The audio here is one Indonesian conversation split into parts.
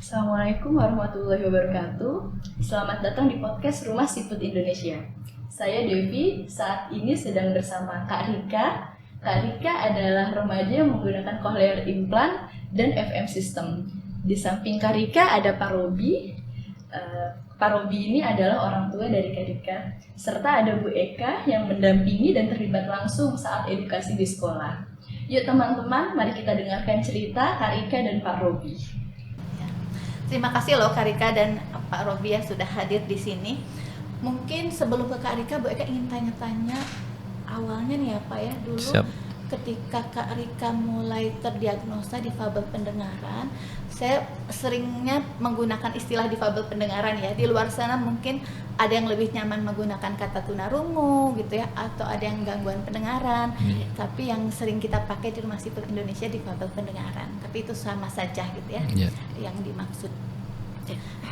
Assalamualaikum warahmatullahi wabarakatuh. Selamat datang di podcast Rumah Seafood Indonesia. Saya Devi, saat ini sedang bersama Kak Rika. Kak Rika adalah remaja yang menggunakan cochlear implant dan FM system. Di samping Kak Rika ada Pak Robi. Pak Robi ini adalah orang tua dari Kak Rika. Serta ada Bu Eka yang mendampingi dan terlibat langsung saat edukasi di sekolah. Yuk teman-teman, mari kita dengarkan cerita Kak Rika dan Pak Robi. Terima kasih loh Kak Rika dan Pak Robi yang sudah hadir di sini. Mungkin sebelum ke Kak Rika, Bu Eka ingin tanya-tanya awalnya nih ya Pak ya, dulu Siap. ketika Kak Rika mulai terdiagnosa difabel pendengaran, saya seringnya menggunakan istilah difabel pendengaran ya. Di luar sana mungkin ada yang lebih nyaman menggunakan kata tunarungu gitu ya, atau ada yang gangguan pendengaran. Tapi yang sering kita pakai di Rumah Seafood Indonesia difabel pendengaran. Tapi itu sama saja gitu ya, yang dimaksud.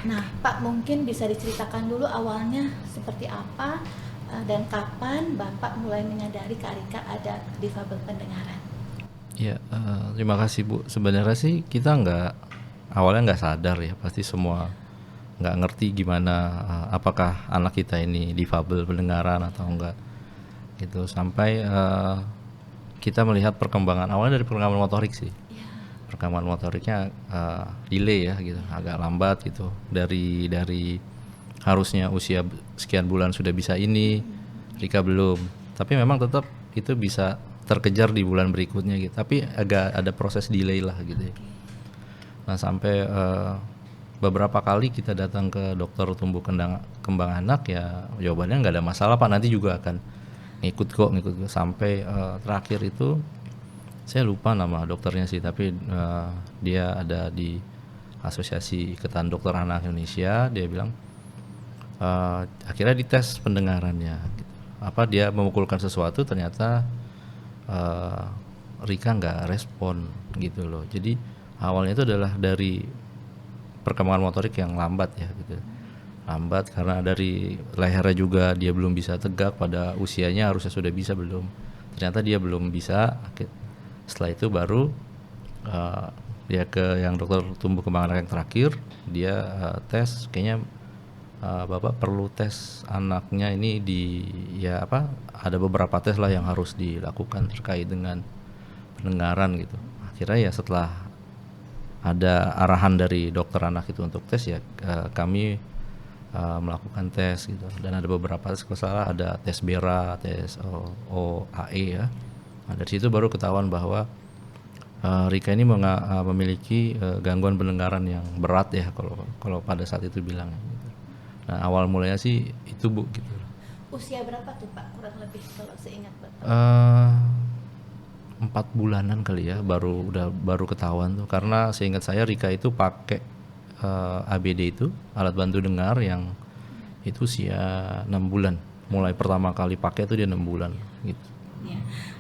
Nah, Pak mungkin bisa diceritakan dulu awalnya seperti apa dan kapan Bapak mulai menyadari Kak Rika ada difabel pendengaran? Ya, terima kasih Bu. Sebenarnya sih kita awalnya nggak sadar ya, pasti semua nggak ngerti gimana apakah anak kita ini difabel pendengaran atau enggak gitu, sampai kita melihat perkembangan awalnya dari perkembangan motorik sih. Perkembangan motoriknya delay ya gitu, agak lambat gitu, dari harusnya usia sekian bulan sudah bisa ini, Rika belum, tapi memang tetap itu bisa terkejar di bulan berikutnya gitu, tapi agak ada proses delay lah gitu ya. Nah sampai beberapa kali kita datang ke dokter tumbuh kembang anak ya, jawabannya nggak ada masalah Pak, nanti juga akan ngikut kok sampai terakhir itu saya lupa nama dokternya sih, tapi dia ada di Asosiasi Ikatan Dokter Anak Indonesia. Dia bilang akhirnya dites pendengarannya gitu. Apa dia memukulkan sesuatu, ternyata Rika nggak respon gitu loh. Jadi awalnya itu adalah dari perkembangan motorik yang lambat ya gitu. Lambat karena dari lehernya juga dia belum bisa tegak, pada usianya harusnya sudah bisa, belum. Ternyata dia belum bisa. Setelah itu baru dia ke yang dokter tumbuh kembang anak yang terakhir, dia tes, kayaknya Bapak perlu tes anaknya ini ada beberapa tes lah yang harus dilakukan terkait dengan pendengaran gitu. Akhirnya ya setelah ada arahan dari dokter anak itu untuk tes ya, kami melakukan tes gitu. Dan ada beberapa tes, kalau salah ada tes BERA, tes OAE ya. Nah, dari situ baru ketahuan bahwa Rika ini memiliki gangguan pendengaran yang berat ya, kalau pada saat itu bilang. Nah awal mulanya sih itu Bu gitu. Usia berapa tuh Pak kurang lebih kalau seingat Bapak? 4 bulanan kali ya baru ketahuan tuh, karena seingat saya Rika itu pakai ABD itu, alat bantu dengar yang itu usia 6 bulan. Mulai pertama kali pakai itu dia 6 bulan gitu. Ya.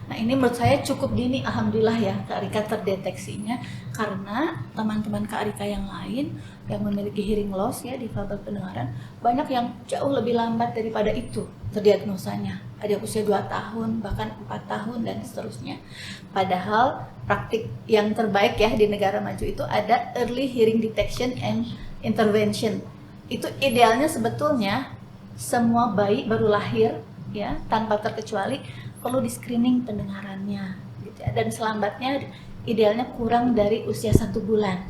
Nah ini menurut saya cukup dini, alhamdulillah ya Kak Rika terdeteksinya, karena teman-teman Kak Rika yang lain yang memiliki hearing loss ya, difabel pendengaran, banyak yang jauh lebih lambat daripada itu terdiagnosanya. Ada usia 2 tahun, bahkan 4 tahun dan seterusnya. Padahal praktik yang terbaik ya di negara maju itu ada early hearing detection and intervention. Itu idealnya sebetulnya semua bayi baru lahir ya, tanpa terkecuali perlu di screening pendengarannya gitu ya. Dan selambatnya idealnya kurang dari usia 1 bulan.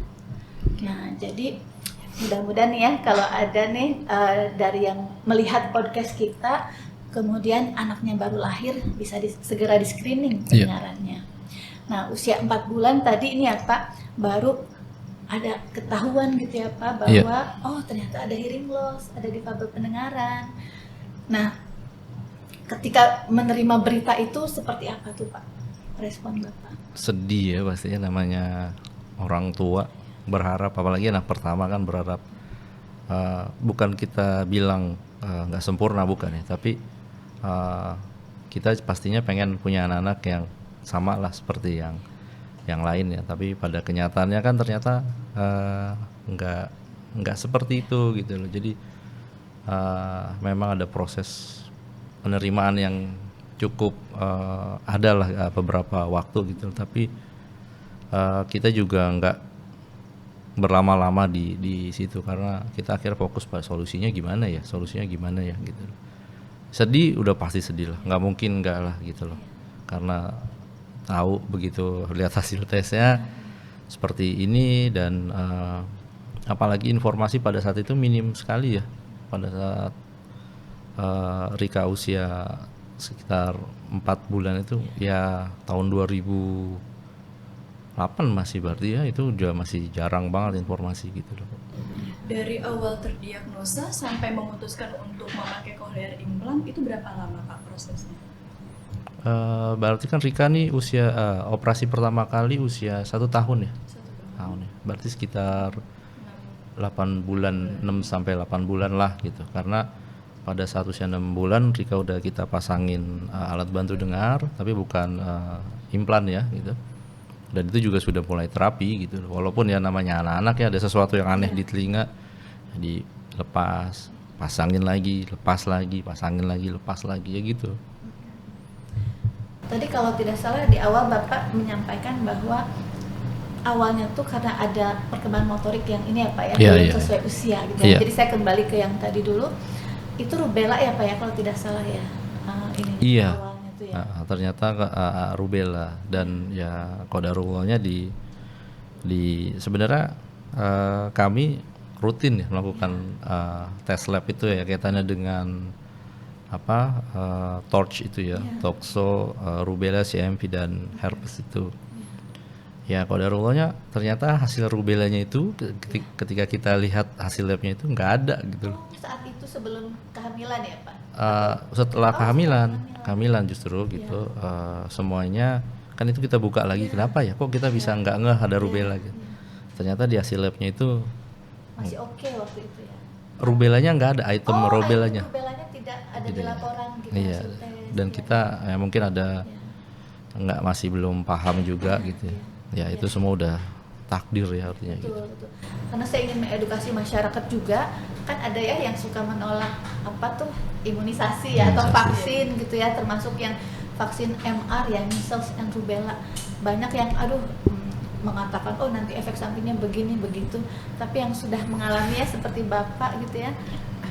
Nah jadi mudah-mudahan ya kalau ada nih dari yang melihat podcast kita kemudian anaknya baru lahir bisa segera di screening pendengarannya. Nah usia 4 bulan tadi ini ya Pak baru ada ketahuan gitu ya Pak bahwa oh ternyata ada hearing loss, ada difabel pendengaran. Nah ketika menerima berita itu seperti apa tuh Pak respon Bapak? Sedih ya pastinya, namanya orang tua berharap, apalagi anak pertama kan berharap, bukan kita bilang nggak sempurna, bukan ya, tapi kita pastinya pengen punya anak-anak yang sama lah seperti yang lain ya, tapi pada kenyataannya kan ternyata nggak seperti itu gitu loh. Jadi memang ada proses penerimaan yang cukup adalah beberapa waktu gitu, tapi kita juga berlama-lama di situ karena kita akhirnya fokus pada solusinya gimana ya gitu. Sedih udah pasti sedih lah, nggak mungkin nggak lah gitu loh, karena tahu begitu lihat hasil tesnya seperti ini dan apalagi informasi pada saat itu minim sekali ya, pada saat Rika usia sekitar 4 bulan itu ya tahun 2008 masih, berarti ya itu udah masih jarang banget informasi gitu loh. Dari awal terdiagnosa sampai memutuskan untuk memakai cochlear implant itu berapa lama Pak prosesnya? Berarti kan Rika nih usia operasi pertama kali usia 1 tahun ya. 1 Tahun ya. Berarti sekitar 8 bulan, 6 sampai 8 bulan lah gitu. Karena pada saat usia 6 bulan Rika udah kita pasangin alat bantu dengar tapi bukan implan ya gitu. Dan itu juga sudah mulai terapi gitu. Walaupun ya namanya anak-anak ya ada sesuatu yang aneh di telinga, dilepas, pasangin lagi, lepas lagi, pasangin lagi, lepas lagi ya gitu. Tadi kalau tidak salah di awal Bapak menyampaikan bahwa awalnya tuh karena ada perkembangan motorik yang ini ya Pak ya, Iya, iya. sesuai usia gitu. Iya. Jadi saya kembali ke yang tadi dulu, itu rubella ya Pak ya kalau tidak salah ya, ini Iya. awalnya tuh ya. Ternyata rubella dan ya kodarulahnya di sebenarnya kami rutin ya melakukan tes lab itu ya kaitannya dengan torch itu ya, toxo, rubella, CMV dan herpes itu. Ya kodarulahnya ternyata hasil rubellanya itu ketika kita lihat hasil labnya itu nggak ada gitu loh. Saat itu sebelum kehamilan ya Pak? Setelah kehamilan justru gitu, semuanya kan itu kita buka lagi, kenapa ya kok kita bisa nggak ngeh ada rubella gitu. Ternyata di hasil labnya itu Masih oke waktu itu ya? rubellanya nggak ada, item rubellanya. Rubellanya tidak ada di Tidak ya. laporan gitu Iya, hasil tes. dan kita ya mungkin ada nggak, masih belum paham juga gitu ya. Itu semua udah takdir ya artinya gitu. Betul. Karena saya ingin mengedukasi masyarakat juga, kan ada ya yang suka menolak imunisasi ya atau vaksin gitu ya, termasuk yang vaksin MR ya, measles and rubella. Banyak yang mengatakan nanti efek sampingnya begini begitu, tapi yang sudah mengalami ya seperti Bapak gitu ya,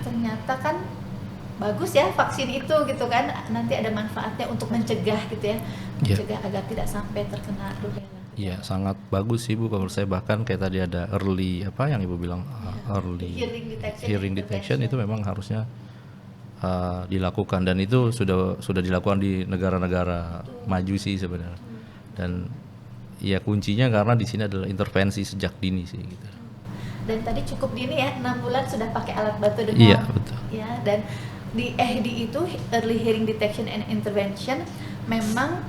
ternyata kan bagus ya vaksin itu gitu kan, nanti ada manfaatnya untuk mencegah gitu ya, mencegah agar tidak sampai terkena rubella. Iya, sangat bagus sih Bu kalau saya, bahkan kayak tadi ada early yang Ibu bilang early hearing detection itu memang harusnya dilakukan, dan itu sudah dilakukan di negara-negara maju sih sebenarnya. Dan ya kuncinya karena di sini adalah intervensi sejak dini sih gitu. Dan tadi cukup dini ya, 6 bulan sudah pakai alat bantu dengar. Iya, betul. Ya, dan di EHD itu early hearing detection and intervention memang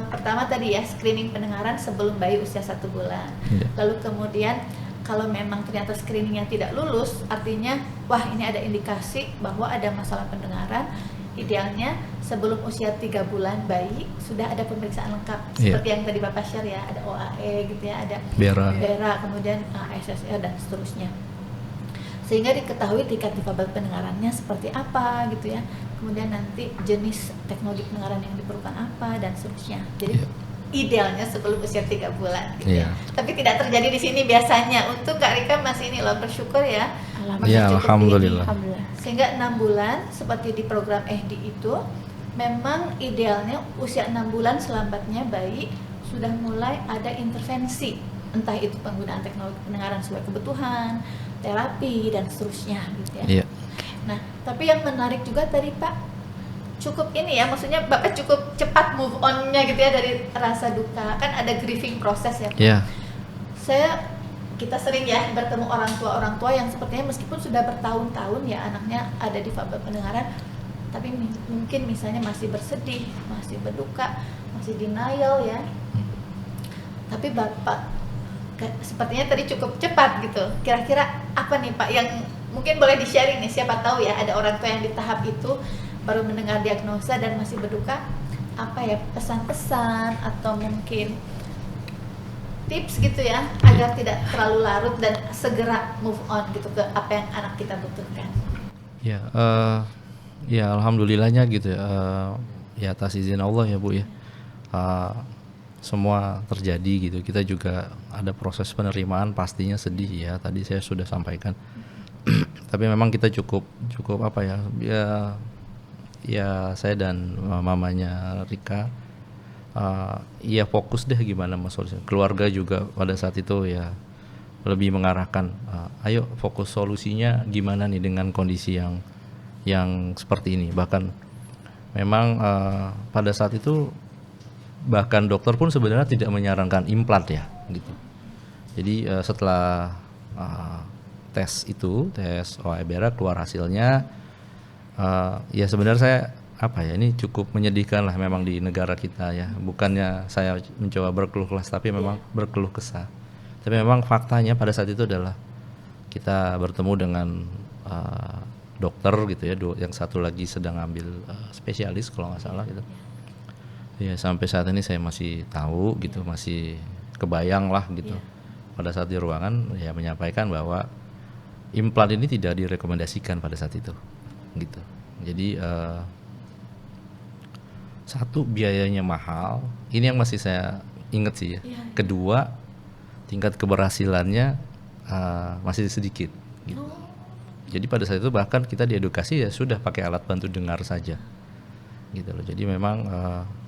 pertama tadi ya screening pendengaran sebelum bayi usia 1 bulan. Iya. Lalu kemudian kalau memang ternyata screeningnya tidak lulus, artinya wah ini ada indikasi bahwa ada masalah pendengaran, idealnya sebelum usia 3 bulan bayi sudah ada pemeriksaan lengkap seperti yang tadi Bapak share ya, ada OAE gitu ya, ada BERA, kemudian SSR dan seterusnya, sehingga diketahui tingkat difabel pendengarannya seperti apa gitu ya, kemudian nanti jenis teknologi pendengaran yang diperlukan apa dan seterusnya. Jadi idealnya sebelum usia 3 bulan gitu ya. Tapi tidak terjadi di sini biasanya. Untuk Kak Rika masih ini loh, bersyukur ya. Alhamdulillah. Sehingga 6 bulan seperti di program EHD itu memang idealnya usia 6 bulan selambatnya bayi sudah mulai ada intervensi, entah itu penggunaan teknologi pendengaran sesuai kebutuhan, terapi dan seterusnya gitu ya. Nah, tapi yang menarik juga tadi Pak, cukup ini ya, maksudnya Bapak cukup cepat move on-nya gitu ya dari rasa duka. Kan ada grieving proses ya Pak. Kita sering ya bertemu orang tua yang sepertinya meskipun sudah bertahun-tahun ya anaknya ada difabel pendengaran, tapi mungkin misalnya masih bersedih, masih berduka, masih denial ya. Tapi Bapak sepertinya tadi cukup cepat gitu. Kira-kira apa nih Pak yang mungkin boleh di-sharing nih, siapa tahu ya ada orang tua yang di tahap itu baru mendengar diagnosa dan masih berduka, apa ya pesan-pesan atau mungkin tips gitu ya agar tidak terlalu larut dan segera move on gitu ke apa yang anak kita butuhkan. Ya alhamdulillahnya gitu ya, ya atas izin Allah ya Bu ya. semua terjadi gitu. Kita juga ada proses penerimaan, pastinya sedih ya. Tadi saya sudah sampaikan. Tapi memang kita cukup apa ya? Ya saya dan mamanya Rika ya fokus deh gimana mas solusinya. Keluarga juga pada saat itu ya lebih mengarahkan ayo fokus solusinya gimana nih dengan kondisi yang seperti ini. Bahkan memang pada saat itu bahkan dokter pun sebenarnya tidak menyarankan implant ya gitu. Jadi setelah tes OA-BERA keluar hasilnya, ya sebenarnya saya apa ya, ini cukup menyedihkan lah memang di negara kita ya. Bukannya saya mencoba berkeluh kesah, tapi memang berkeluh kesah. Tapi memang faktanya pada saat itu adalah kita bertemu dengan dokter gitu ya, yang satu lagi sedang ambil spesialis kalau nggak salah gitu. Ya sampai saat ini saya masih tahu gitu, masih kebayang lah gitu. Pada saat di ruangan ya menyampaikan bahwa implan ini tidak direkomendasikan pada saat itu gitu. Jadi satu, biayanya mahal, ini yang masih saya ingat sih ya. Kedua, tingkat keberhasilannya masih sedikit gitu. Jadi pada saat itu bahkan kita diedukasi ya sudah pakai alat bantu dengar saja gitu loh. Jadi memang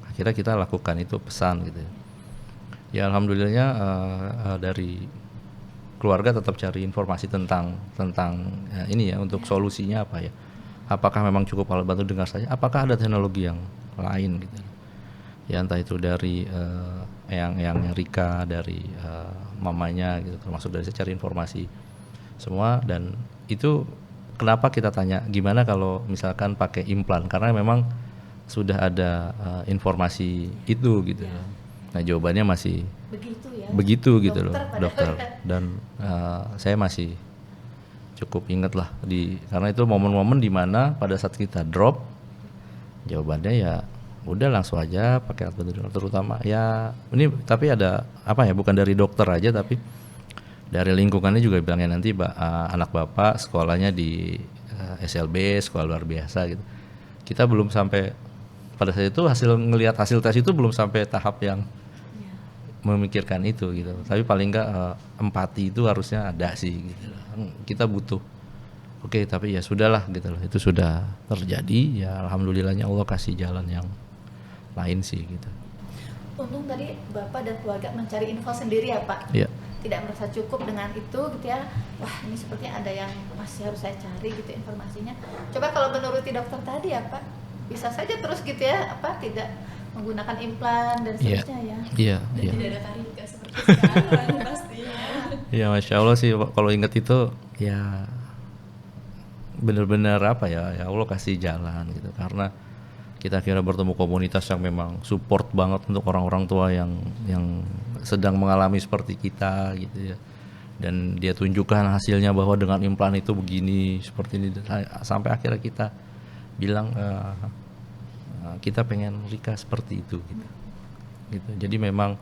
akhirnya kita lakukan itu, pesan gitu ya. Alhamdulillahnya dari keluarga tetap cari informasi tentang ini ya, untuk solusinya apa ya, apakah memang cukup alat bantu dengar saja, apakah ada teknologi yang lain gitu ya, entah itu dari yang Rika, dari mamanya gitu, termasuk dari saya cari informasi semua. Dan itu kenapa kita tanya gimana kalau misalkan pakai implan, karena memang sudah ada informasi itu gitu. Nah jawabannya masih begitu gitu loh dokter. Dan saya masih cukup ingat lah karena itu momen-momen dimana pada saat kita drop, jawabannya ya udah langsung aja pakai alat bantu dengar. Terutama ya ini, tapi ada apa ya, bukan dari dokter aja tapi dari lingkungannya juga bilangnya nanti anak bapak sekolahnya di SLB, sekolah luar biasa gitu. Kita belum sampai pada saat itu ngelihat hasil tes itu belum sampai tahap yang memikirkan itu gitu. Tapi paling enggak empati itu harusnya ada sih gitu. Kita butuh. Oke, tapi ya sudahlah gitu loh. Itu sudah terjadi ya, alhamdulillahnya Allah kasih jalan yang lain sih gitu. Untung tadi Bapak dan keluarga mencari info sendiri ya Pak. Iya. Tidak merasa cukup dengan itu gitu ya. Wah, ini sepertinya ada yang masih harus saya cari gitu informasinya. Coba kalau menuruti dokter tadi ya Pak, bisa saja terus gitu ya, tidak menggunakan implan dan seterusnya ya. Iya. Tidak ada Karika seperti sekarang pastinya. Ya Masya Allah sih kalau ingat itu ya benar-benar apa ya Allah kasih jalan gitu, karena kita kira bertemu komunitas yang memang support banget untuk orang-orang tua yang sedang mengalami seperti kita gitu ya. Dan dia tunjukkan hasilnya bahwa dengan implan itu begini, seperti ini, sampai akhirnya kita bilang kita pengen Rika seperti itu gitu. Jadi memang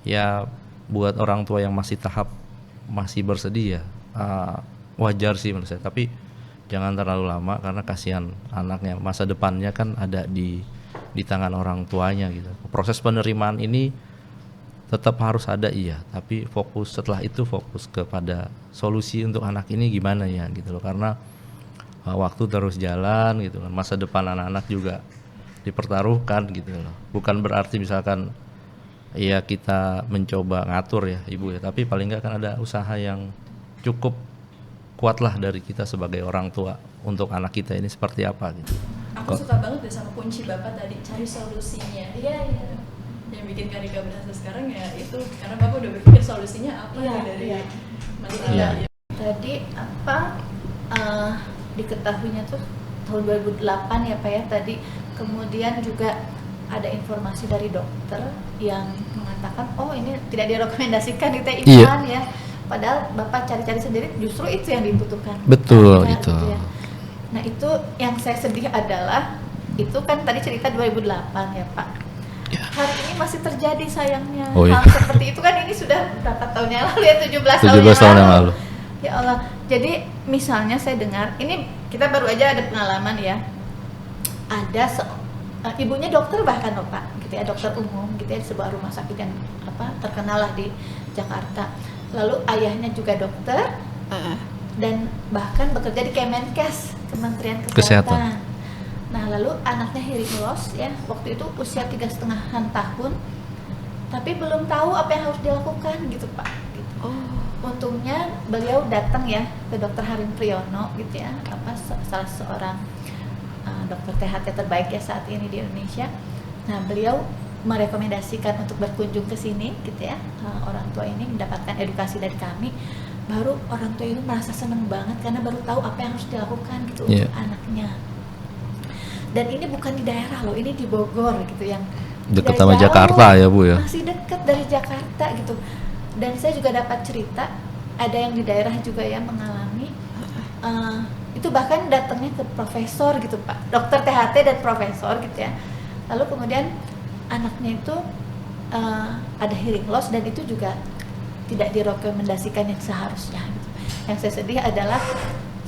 ya buat orang tua yang masih bersedih ya wajar sih menurut saya, tapi jangan terlalu lama karena kasihan anaknya, masa depannya kan ada di tangan orang tuanya gitu. Proses penerimaan ini tetap harus ada iya, tapi setelah itu fokus kepada solusi untuk anak ini gimana ya gitu loh, karena waktu terus jalan gitu kan, masa depan anak-anak juga dipertaruhkan gitu loh. Bukan berarti misalkan ya kita mencoba ngatur ya ibu ya, tapi paling nggak kan ada usaha yang cukup kuatlah dari kita sebagai orang tua untuk anak kita ini seperti apa gitu. Aku suka banget deh sama kunci Bapak tadi, cari solusinya. Iya. Yang bikin Karika berhasil sekarang ya itu karena Bapak udah berpikir solusinya apa dari masalah. Iya. Tadi diketahuinya tuh tahun 2008 ya Pak ya tadi. Kemudian juga ada informasi dari dokter yang mengatakan ini tidak direkomendasikan kita implan ya. Padahal Bapak cari-cari sendiri justru itu yang dibutuhkan. Betul itu. Gitu ya. Nah itu yang saya sedih adalah itu kan tadi cerita 2008 ya Pak. Ya. Hari ini masih terjadi sayangnya hal seperti itu kan, ini sudah berapa tahun yang lalu ya, 17 tahun yang lalu. Ya Allah. Jadi misalnya saya dengar ini, kita baru aja ada pengalaman ya. Ada ibunya dokter bahkan loh Pak. gitu ya, dokter umum gitu ya, di sebuah rumah sakit yang terkenal lah di Jakarta. Lalu ayahnya juga dokter dan bahkan bekerja di Kemenkes, Kementerian Kesehatan. Nah, lalu anaknya hearing loss ya, waktu itu usia 3,5 tahun, tapi belum tahu apa yang harus dilakukan gitu Pak. Gitu. Untungnya beliau datang ya ke Dr. Harim Priyono gitu ya, salah seorang dokter THT terbaik ya saat ini di Indonesia. Nah, beliau merekomendasikan untuk berkunjung ke sini gitu ya. Orang tua ini mendapatkan edukasi dari kami. Baru orang tua ini merasa senang banget karena baru tahu apa yang harus dilakukan gitu untuk anaknya. Dan ini bukan di daerah loh, ini di Bogor gitu, yang dekat sama Jakarta ya Bu ya. Masih dekat dari Jakarta gitu. Dan saya juga dapat cerita ada yang di daerah juga ya mengalami itu, bahkan datangnya ke profesor gitu Pak, dokter THT dan profesor gitu ya. Lalu kemudian anaknya itu ada hearing loss dan itu juga tidak direkomendasikan yang seharusnya gitu. Yang saya sedih adalah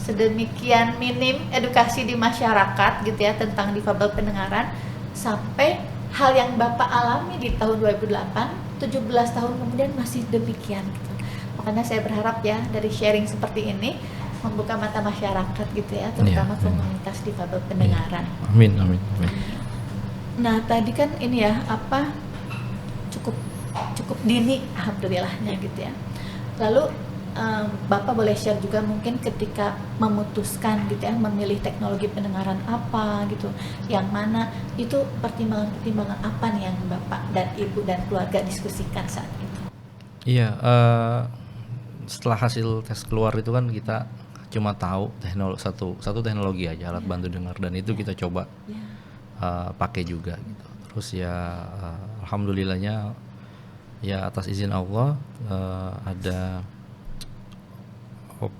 sedemikian minim edukasi di masyarakat gitu ya tentang difabel pendengaran, sampai hal yang Bapak alami di tahun 2008, 17 tahun kemudian masih demikian gitu. Makanya saya berharap ya dari sharing seperti ini membuka mata masyarakat gitu ya, terutama komunitas difabel pendengaran. Amin, amin, amin. Nah, tadi kan ini ya cukup dini alhamdulillahnya gitu ya. Lalu Bapak boleh share juga mungkin ketika memutuskan gitu ya memilih teknologi pendengaran apa gitu, yang mana itu pertimbangan apa nih yang Bapak dan Ibu dan keluarga diskusikan saat itu? Iya, setelah hasil tes keluar itu kan kita cuma tahu satu teknologi aja, alat bantu dengar, dan itu kita coba pakai juga gitu. Terus ya alhamdulillahnya ya atas izin Allah ada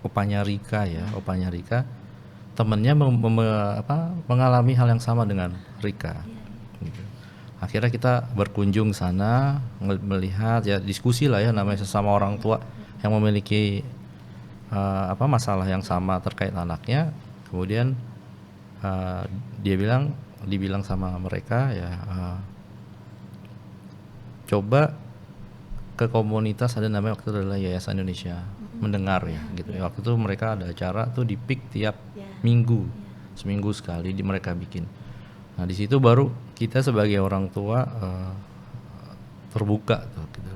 opanya Rika temennya mengalami hal yang sama dengan Rika gitu. Akhirnya kita berkunjung sana, melihat ya, diskusi lah ya, namanya sesama orang tua yang memiliki masalah yang sama terkait anaknya. Kemudian dibilang sama mereka ya, coba ke komunitas, ada namanya waktu itu adalah Yayasan Indonesia Mendengar ya gitu. Waktu itu mereka ada acara tuh di PIK tiap minggu, seminggu sekali mereka bikin. Nah di situ baru kita sebagai orang tua terbuka tuh gitu.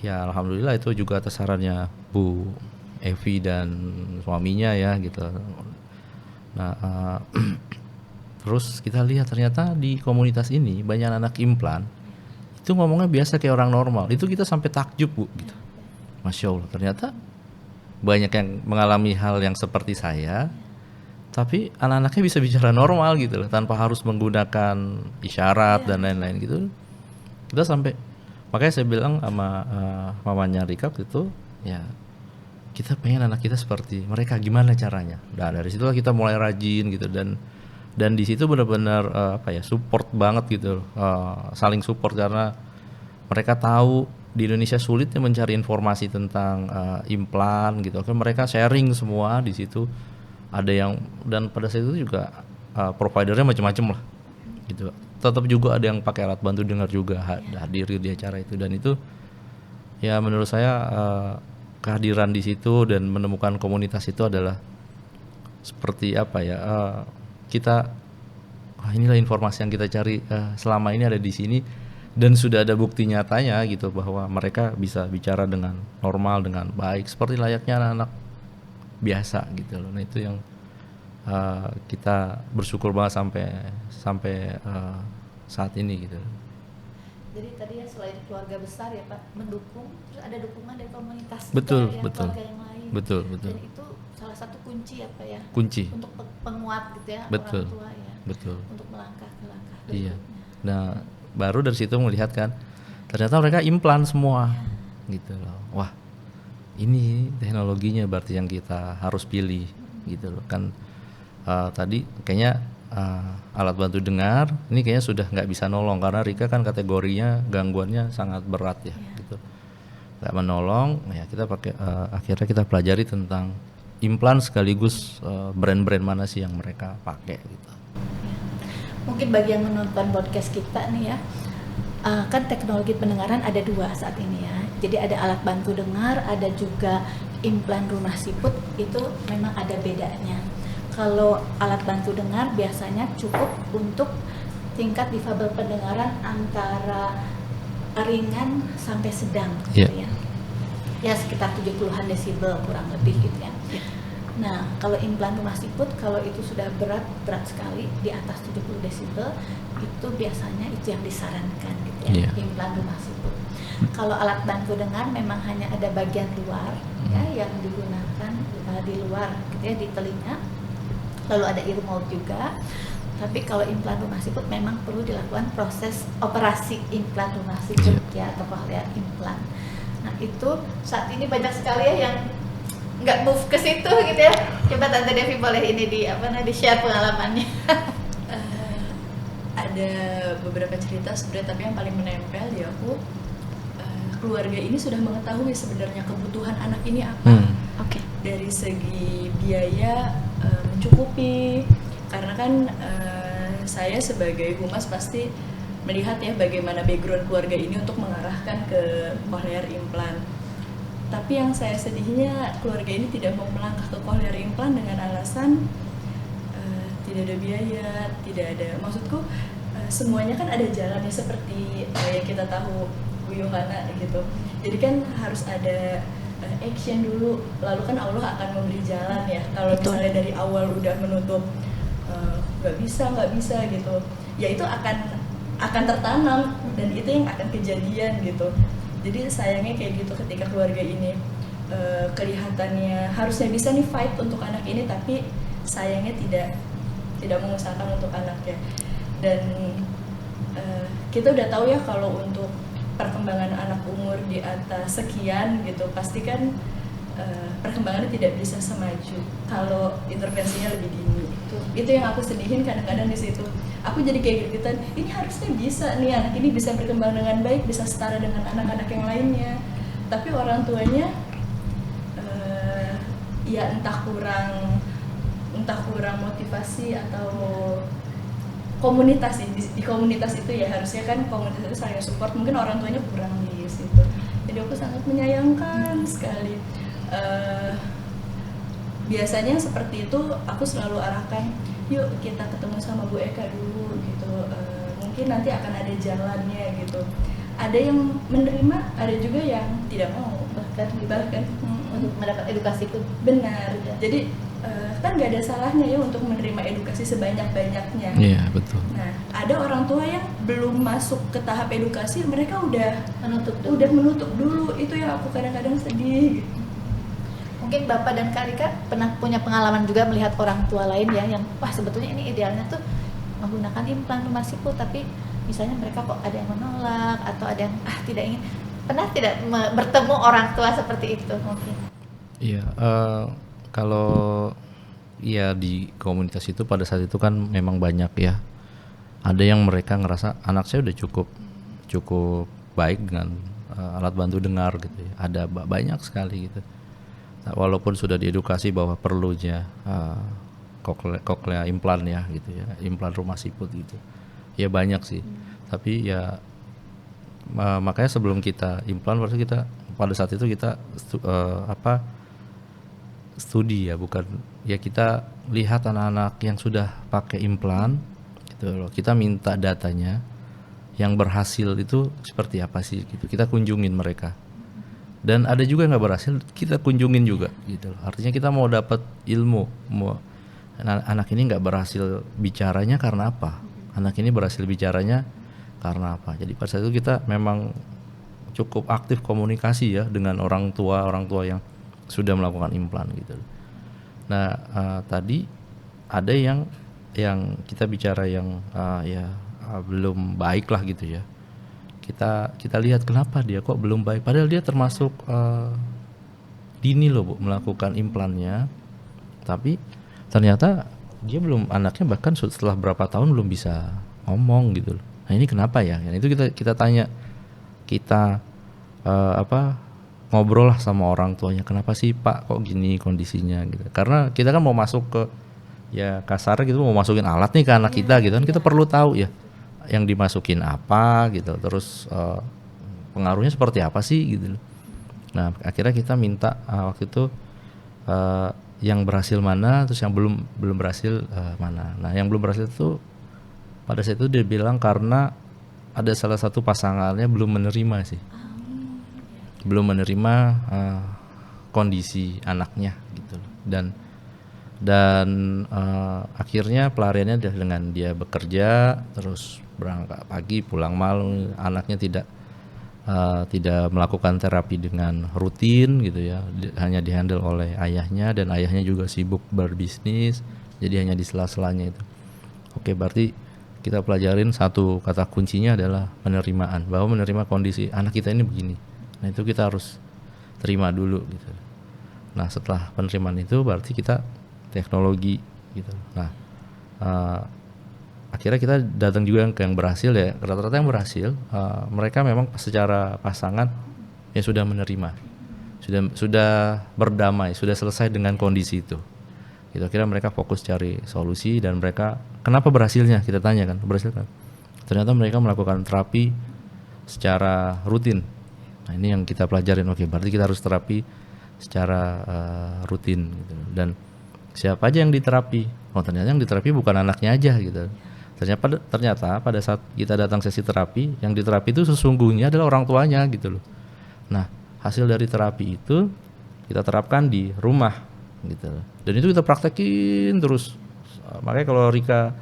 Ya alhamdulillah itu juga atas sarannya Bu Evi dan suaminya ya gitu. Nah terus kita lihat ternyata di komunitas ini banyak anak implan itu ngomongnya biasa kayak orang normal. Itu kita sampai takjub Bu gitu. Masya Allah, ternyata banyak yang mengalami hal yang seperti saya, tapi anak-anaknya bisa bicara normal gitu loh, tanpa harus menggunakan isyarat dan lain-lain gitu. Kita sampai, makanya saya bilang sama mamanya Rika itu, ya kita pengen anak kita seperti mereka, gimana caranya? Nah dari situlah kita mulai rajin gitu, dan di situ benar-benar support banget gitu, saling support, karena mereka tahu di Indonesia sulitnya mencari informasi tentang implan gitu. Kan mereka sharing semua di situ. Ada yang, dan pada saat itu juga providernya macam-macam lah gitu. Tetap juga ada yang pakai alat bantu dengar juga hadir di acara itu, dan itu ya menurut saya kehadiran di situ dan menemukan komunitas itu adalah seperti kita inilah informasi yang kita cari selama ini ada di sini. Dan sudah ada bukti nyatanya gitu bahwa mereka bisa bicara dengan normal, dengan baik, seperti layaknya anak-anak biasa gitu loh. Nah itu yang kita bersyukur banget sampai saat ini gitu. Jadi tadi ya selain keluarga besar ya Pak mendukung, terus ada dukungan dari komunitas betul, juga, keluarga yang lain. Betul. Dan itu salah satu kunci ya Pak ya. Kunci. Untuk penguat gitu ya Betul. orang tua ya. Betul. Untuk melangkah ke langkah Iya. berikutnya. Nah baru dari situ melihat kan ternyata mereka implan semua gitu loh. Wah ini teknologinya berarti yang kita harus pilih gitu loh kan. Tadi kayaknya alat bantu dengar ini kayaknya sudah nggak bisa nolong, karena Rika kan kategorinya gangguannya sangat berat ya gitu, nggak menolong ya. Kita pakai akhirnya kita pelajari tentang implan sekaligus brand-brand mana sih yang mereka pakai gitu. Mungkin bagi yang menonton podcast kita nih ya, kan teknologi pendengaran ada 2 saat ini ya. Jadi ada alat bantu dengar, ada juga implan rumah siput, itu memang ada bedanya. Kalau alat bantu dengar biasanya cukup untuk tingkat difabel pendengaran antara ringan sampai sedang gitu ya. Ya sekitar 70-an desibel kurang lebih gitu ya. Nah, kalau implan rumah siput, kalau itu sudah berat sekali di atas 70 desibel, itu biasanya itu yang disarankan gitu ya, implan rumah siput. Kalau alat bantu dengar memang hanya ada bagian luar ya yang digunakan di luar gitu ya, di telinga. Lalu ada earmold juga. Tapi kalau implan rumah siput memang perlu dilakukan proses operasi implan rumah siput ya, atau cochlear implant. Nah, itu saat ini banyak sekali ya yang nggak move ke situ gitu ya. Coba Tante Devi boleh ini di share pengalamannya. Ada beberapa cerita sebenarnya, tapi yang paling menempel di aku, keluarga ini sudah mengetahui sebenarnya kebutuhan anak ini apa. Dari segi biaya mencukupi, karena kan saya sebagai humas pasti melihat ya bagaimana background keluarga ini untuk mengarahkan ke cochlear implant. Tapi yang saya sedihnya, keluarga ini tidak mau melangkah ke cochlear implant dengan alasan tidak ada biaya, tidak ada, maksudku semuanya kan ada jalannya seperti yang kita tahu Bu Yohana gitu. Jadi kan harus ada action dulu, lalu kan Allah akan memberi jalan ya. Kalau misalnya dari awal udah menutup nggak bisa gitu, ya itu akan tertanam dan itu yang akan kejadian gitu. Jadi sayangnya kayak gitu ketika keluarga ini kelihatannya harusnya bisa nih fight untuk anak ini, tapi sayangnya tidak mengusahakan untuk anaknya. Dan kita udah tahu ya kalau untuk perkembangan anak umur di atas sekian gitu pasti kan perkembangannya tidak bisa semaju kalau intervensinya lebih dini. Itu yang aku sedihin kadang-kadang di situ. Aku jadi kayak gitu, ini harusnya bisa nih anak ini bisa berkembang dengan baik, bisa setara dengan anak-anak yang lainnya. Tapi orang tuanya ya entah kurang motivasi atau komunitas di komunitas itu ya, harusnya kan komunitas itu saling support, mungkin orang tuanya kurang di situ. Jadi aku sangat menyayangkan sekali. Biasanya seperti itu aku selalu arahkan, yuk kita ketemu sama Bu Eka dulu gitu, mungkin nanti akan ada jalannya gitu. Ada yang menerima, ada juga yang tidak mau, bahkan untuk mendapat edukasi itu benar. Jadi kan nggak ada salahnya ya untuk menerima edukasi sebanyak-banyaknya. Iya, betul. Nah, ada orang tua yang belum masuk ke tahap edukasi, mereka udah menutup dulu. Itu yang aku kadang-kadang sedih gitu. Mungkin Bapak dan Kak Rika pernah punya pengalaman juga melihat orang tua lain ya yang wah sebetulnya ini idealnya tuh menggunakan implan rumah siput, tapi misalnya mereka kok ada yang menolak atau ada yang tidak ingin. Pernah tidak bertemu orang tua seperti itu mungkin? Iya, kalau ya di komunitas itu pada saat itu kan memang banyak ya. Ada yang mereka ngerasa anak saya udah cukup baik dengan alat bantu dengar gitu ya. Ada banyak sekali gitu. Nah, walaupun sudah diedukasi bahwa perlunya cochlear implant ya gitu ya, implan rumah siput gitu. Ya banyak sih. Tapi ya makanya sebelum kita implan berarti kita pada saat itu kita studi ya, bukan ya, kita lihat anak-anak yang sudah pakai implan gitu loh. Kita minta datanya yang berhasil itu seperti apa sih gitu. Kita kunjungin mereka. Dan ada juga yang nggak berhasil, kita kunjungin juga gitu loh. Artinya kita mau dapat ilmu, anak ini nggak berhasil bicaranya karena apa, anak ini berhasil bicaranya karena apa. Jadi pada saat itu kita memang cukup aktif komunikasi ya dengan orang tua yang sudah melakukan implan gitu. Nah tadi ada yang kita bicara yang belum baik lah gitu ya. Kita lihat kenapa dia kok belum baik, padahal dia termasuk dini loh Bu melakukan implannya, tapi ternyata dia belum, anaknya bahkan setelah berapa tahun belum bisa ngomong gitu loh. Nah ini kenapa ya? Yang itu kita tanya, kita ngobrol lah sama orang tuanya, kenapa sih Pak kok gini kondisinya gitu. Karena kita kan mau masuk ke ya kasar gitu mau masukin alat nih ke anak kita gitu kan, kita perlu tahu ya yang dimasukin apa gitu, terus pengaruhnya seperti apa sih gitu. Nah akhirnya kita minta waktu itu yang berhasil mana, terus yang belum berhasil mana. Nah yang belum berhasil itu pada saat itu dia bilang karena ada salah satu pasangannya belum menerima sih, belum menerima kondisi anaknya gitu. Dan akhirnya pelariannya adalah dengan dia bekerja terus berangkat pagi pulang malam, anaknya tidak melakukan terapi dengan rutin gitu ya, hanya dihandle oleh ayahnya, dan ayahnya juga sibuk berbisnis, jadi hanya di sela-selanya itu. Oke, berarti kita pelajarin satu kata kuncinya adalah penerimaan, bahwa menerima kondisi anak kita ini begini. Nah itu kita harus terima dulu gitu. Nah setelah penerimaan itu berarti kita teknologi gitu. Nah akhirnya kita datang juga ke yang berhasil ya, rata-rata yang berhasil mereka memang secara pasangan ya sudah menerima, sudah berdamai, sudah selesai dengan kondisi itu. Gitu. Akhirnya mereka fokus cari solusi, dan mereka kenapa berhasilnya kita tanya kan, berhasil kan? Ternyata mereka melakukan terapi secara rutin. Nah ini yang kita pelajarin, oke berarti kita harus terapi secara rutin gitu. Dan siapa aja yang diterapi? Oh ternyata yang diterapi bukan anaknya aja gitu. Ternyata pada saat kita datang sesi terapi, yang diterapi itu sesungguhnya adalah orang tuanya gitu loh. Nah hasil dari terapi itu kita terapkan di rumah gitu. Dan itu kita praktekin terus. Makanya kalau Rika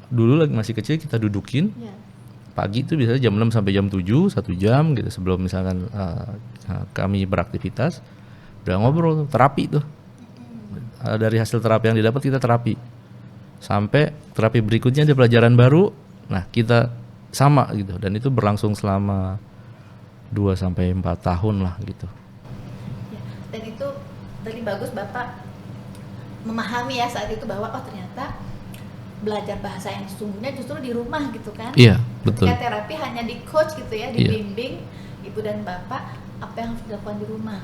dulu lagi masih kecil kita dudukin pagi itu biasanya jam 6 sampai jam 7, 1 jam gitu sebelum misalkan kami beraktivitas, udah ngobrol terapi tuh. Dari hasil terapi yang didapat kita terapi sampai terapi berikutnya ada pelajaran baru. Nah kita sama gitu, dan itu berlangsung selama 2 sampai 4 tahun lah gitu ya, dan itu tadi bagus Bapak memahami ya saat itu bahwa oh ternyata belajar bahasa yang sesungguhnya justru di rumah gitu kan. Iya betul. Ketika terapi hanya di coach gitu ya, dibimbing ibu dan bapak apa yang harus dilakukan di rumah,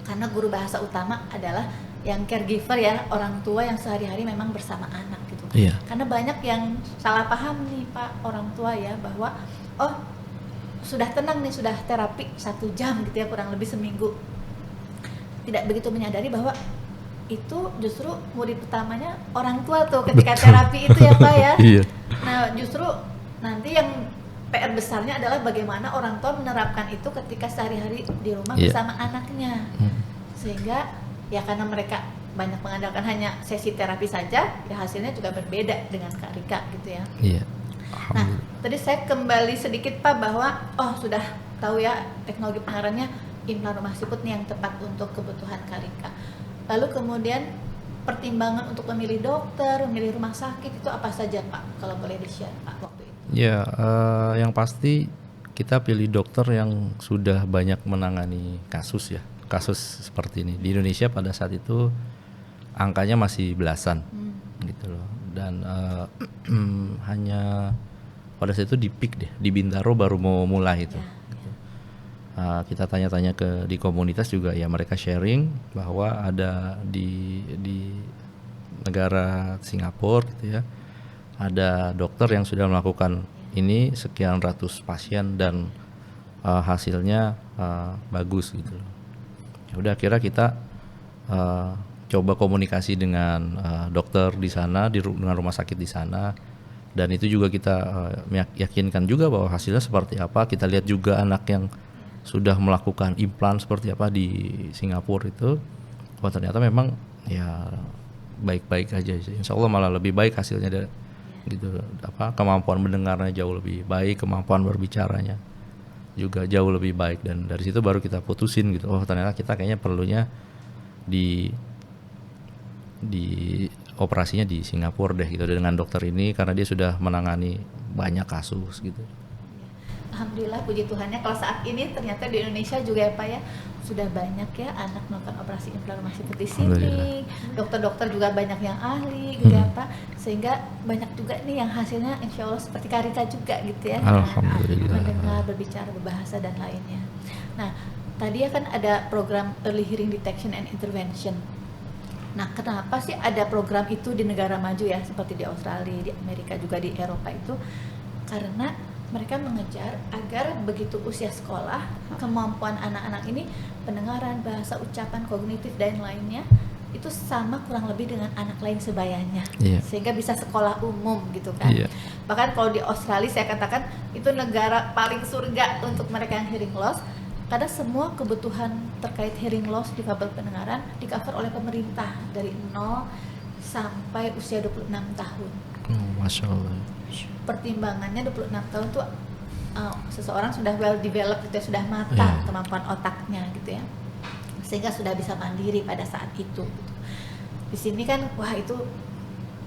karena guru bahasa utama adalah yang caregiver ya, orang tua yang sehari-hari memang bersama anak gitu. Iya. Karena banyak yang salah paham nih Pak, orang tua ya, bahwa oh sudah tenang nih, sudah terapi 1 jam gitu ya, kurang lebih seminggu, tidak begitu menyadari bahwa itu justru murid utamanya orang tua tuh ketika terapi itu ya Pak ya. Iya. Nah justru nanti yang PR besarnya adalah bagaimana orang tua menerapkan itu ketika sehari-hari di rumah bersama anaknya. Sehingga ya karena mereka banyak mengandalkan hanya sesi terapi saja, ya hasilnya juga berbeda dengan Kak Rika gitu ya. Iya. Nah tadi saya kembali sedikit Pak bahwa oh sudah tahu ya teknologi pendengarannya implan rumah siput nih yang tepat untuk kebutuhan Kak Rika. Lalu kemudian pertimbangan untuk memilih dokter, memilih rumah sakit itu apa saja Pak? Kalau boleh di-share Pak waktu itu. Ya, yang pasti kita pilih dokter yang sudah banyak menangani kasus ya, kasus seperti ini. Di Indonesia pada saat itu angkanya masih belasan, gitu loh. Dan hanya pada saat itu di peak deh, di Bintaro baru mau mulai itu. Kita tanya-tanya di komunitas juga ya, mereka sharing bahwa ada di negara Singapura gitu ya, ada dokter yang sudah melakukan ini sekian ratus pasien dan hasilnya bagus gitu. Ya udah akhirnya kita coba komunikasi dengan dokter di sana, dengan rumah sakit di sana, dan itu juga kita yakinkan juga bahwa hasilnya seperti apa. Kita lihat juga anak yang sudah melakukan implan seperti apa di Singapura itu, wah ternyata memang ya baik-baik aja sih. Insya Allah malah lebih baik hasilnya gitu. Kemampuan mendengarnya jauh lebih baik, kemampuan berbicaranya juga jauh lebih baik, dan dari situ baru kita putusin gitu. Oh ternyata kita kayaknya perlunya di operasinya di Singapura deh gitu dengan dokter ini, karena dia sudah menangani banyak kasus gitu. Alhamdulillah puji Tuhannya kalau saat ini ternyata di Indonesia juga ya Pak ya sudah banyak ya anak melakukan operasi implan rumah siput di sini. Dokter-dokter juga banyak yang ahli gitu ya Pak, sehingga banyak juga nih yang hasilnya insya Allah seperti Kak Rika juga gitu ya. Alhamdulillah. Mendengar, berbicara, berbahasa dan lainnya. Nah tadi ya kan ada program early hearing detection and intervention. Nah, kenapa sih ada program itu di negara maju ya, seperti di Australia, di Amerika, juga di Eropa itu? Karena mereka mengejar agar begitu usia sekolah, kemampuan anak-anak ini pendengaran, bahasa, ucapan, kognitif dan lainnya itu sama kurang lebih dengan anak lain sebayanya, sehingga bisa sekolah umum gitu kan. Bahkan kalau di Australia saya katakan itu negara paling surga untuk mereka yang hearing loss, karena semua kebutuhan terkait hearing loss, difabel pendengaran di cover oleh pemerintah dari 0 sampai usia 26 tahun. Masya Allah. Pertimbangannya 26 tahun tuh seseorang sudah well developed gitu ya, sudah matang kemampuan otaknya gitu ya, sehingga sudah bisa mandiri pada saat itu gitu. Di sini kan wah itu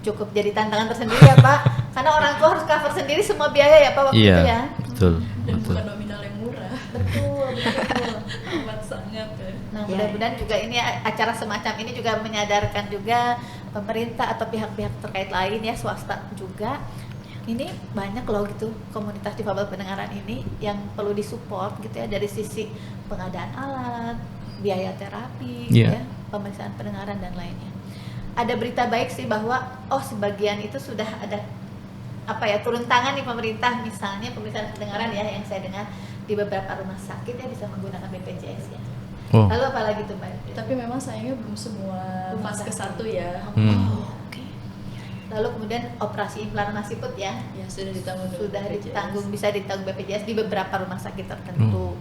cukup jadi tantangan tersendiri ya Pak, karena orang tua harus cover sendiri semua biaya ya Pak waktu itu ya. Betul. Dan bukan nominal yang murah. Betul. Amat sangat ya. Nah mudah-mudahan juga ini acara semacam ini juga menyadarkan juga pemerintah atau pihak-pihak terkait lain ya, swasta juga. Ini banyak loh gitu komunitas difabel pendengaran ini yang perlu disupport gitu ya, dari sisi pengadaan alat, biaya terapi, gitu ya, pemeriksaan pendengaran dan lainnya. Ada berita baik sih bahwa sebagian itu sudah ada turun tangan nih pemerintah, misalnya pemeriksaan pendengaran ya yang saya dengar di beberapa rumah sakit ya bisa menggunakan BPJS ya. Lalu apalagi tuh Mbak? Tapi memang sayangnya belum semua fase ke-1 ya. Lalu kemudian operasi implan siput ya, sudah ditanggung. Bisa ditanggung BPJS di beberapa rumah sakit tertentu.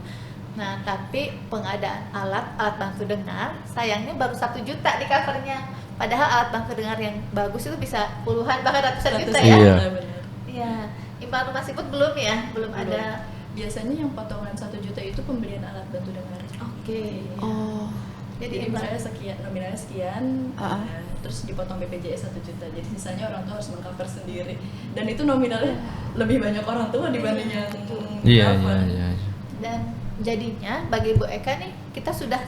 Nah, tapi pengadaan alat bantu dengar sayangnya baru 1 juta di covernya. Padahal alat bantu dengar yang bagus itu bisa puluhan bahkan ratusan juta ya. Iya. Implan siput belum ada. Biasanya yang potongan 1 juta itu pembelian alat bantu dengar. Oke. Jadi misalnya sekian, nominalnya sekian, terus dipotong BPJS 1 juta. Jadi sisanya orang tua harus mengcover sendiri. Dan itu nominalnya lebih banyak orang tua dibanding yang cover. Dan jadinya bagi Bu Eka nih, kita sudah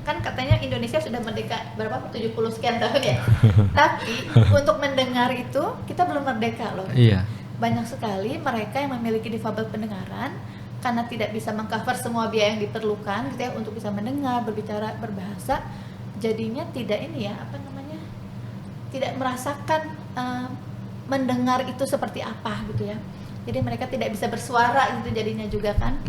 kan katanya Indonesia sudah merdeka berapa 70 sekian tahun ya. Tapi untuk mendengar itu kita belum merdeka loh. Banyak sekali mereka yang memiliki difabel pendengaran karena tidak bisa mengcover semua biaya yang diperlukan gitu ya untuk bisa mendengar, berbicara, berbahasa, jadinya tidak tidak merasakan mendengar itu seperti apa gitu ya. Jadi mereka tidak bisa bersuara gitu jadinya juga kan.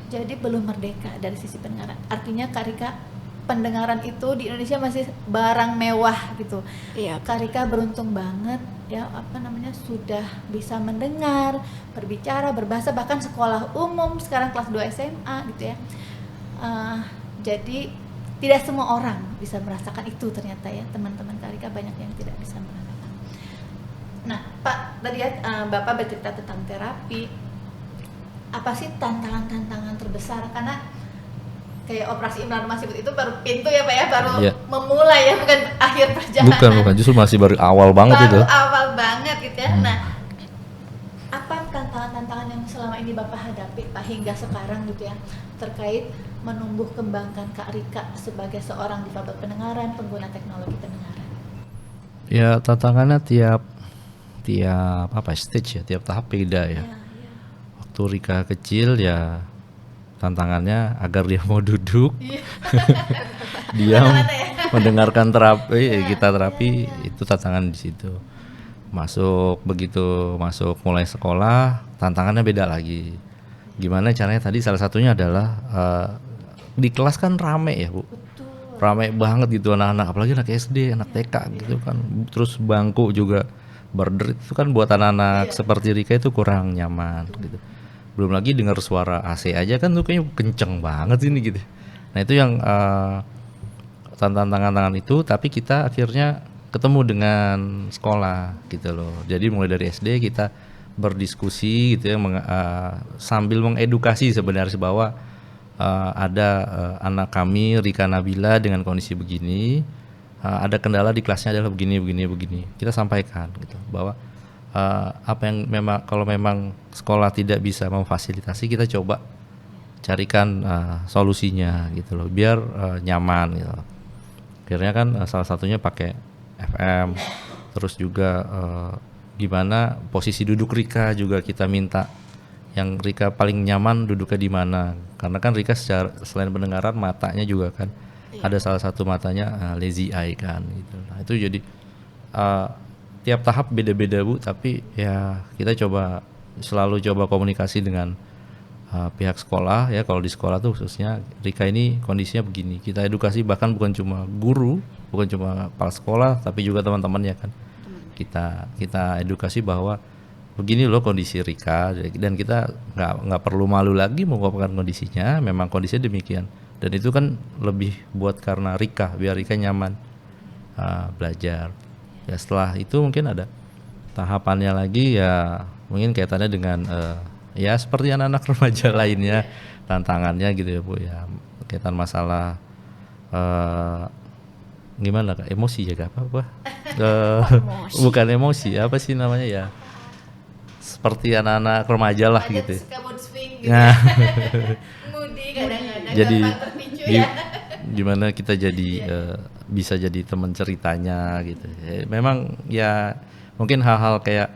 Jadi belum merdeka dari sisi pendengaran. Artinya Kak Rika, pendengaran itu di Indonesia masih barang mewah gitu. Kak Rika beruntung banget ya sudah bisa mendengar, berbicara, berbahasa, bahkan sekolah umum sekarang kelas 2 SMA gitu ya. Jadi tidak semua orang bisa merasakan itu ternyata ya, teman-teman Kak Rika banyak yang tidak bisa merasakan. Nah Pak, tadi ya Bapak bercerita tentang terapi. Apa sih tantangan-tantangan terbesar? Karena kayak operasi implan siput itu baru pintu ya Pak ya, baru memulai ya, bukan akhir perjalanan. Bukan, justru masih baru awal banget itu. Awal banget gitu ya. Nah, apa tantangan-tantangan yang selama ini Bapak hadapi Pak hingga sekarang gitu ya, terkait menumbuh kembangkan Kak Rika sebagai seorang difabel pendengaran, pengguna teknologi pendengaran? Ya, tantangannya tiap stage ya, tiap tahap beda ya. Waktu Rika kecil ya tantangannya agar dia mau duduk, dia mendengarkan terapi, kita terapi itu tantangan di situ. Begitu masuk mulai sekolah, tantangannya beda lagi. Gimana caranya tadi salah satunya adalah di kelas kan rame ya Bu, rame banget gitu anak-anak, apalagi anak SD, anak TK gitu kan. Terus bangku juga border itu kan buat anak-anak seperti Rika itu kurang nyaman gitu. Belum lagi dengar suara AC aja kan tuh kayaknya kenceng banget ini gitu. Nah itu yang tantangan itu, tapi kita akhirnya ketemu dengan sekolah gitu loh. Jadi mulai dari SD kita berdiskusi gitu ya, sambil mengedukasi sebenarnya bahwa ada anak kami Rika Nabila dengan kondisi begini, ada kendala di kelasnya adalah begini. Kita sampaikan gitu bahwa apa yang kalau memang sekolah tidak bisa memfasilitasi, kita coba carikan solusinya gitu loh, biar nyaman gitu. Akhirnya kan salah satunya pakai FM, terus juga gimana posisi duduk Rika juga kita minta yang Rika paling nyaman duduknya di mana, karena kan Rika selain pendengaran matanya juga kan ada salah satu matanya lazy eye kan gitu. Nah itu jadi tiap tahap beda-beda Bu, tapi ya kita selalu coba komunikasi dengan pihak sekolah ya. Kalau di sekolah tuh khususnya Rika ini kondisinya begini, kita edukasi, bahkan bukan cuma guru, bukan cuma kepala sekolah, tapi juga teman-temannya kan. Kita edukasi bahwa begini loh kondisi Rika, dan kita nggak perlu malu lagi mengungkapkan kondisinya, memang kondisinya demikian. Dan itu kan lebih buat karena Rika, biar Rika nyaman belajar. Ya setelah itu mungkin ada tahapannya lagi ya, mungkin kaitannya dengan ya seperti anak-anak remaja lainnya, tantangannya gitu ya Bu ya, kaitan masalah gimana Kak, emosi ya Kak, apa bukan emosi, apa sih namanya ya, seperti anak-anak remaja lah gitu. Suka mood swing gitu. Nah, Moody kadang-kadang, jadi gampang terpicu ya. gimana kita jadi bisa jadi teman ceritanya gitu. Memang ya mungkin hal-hal kayak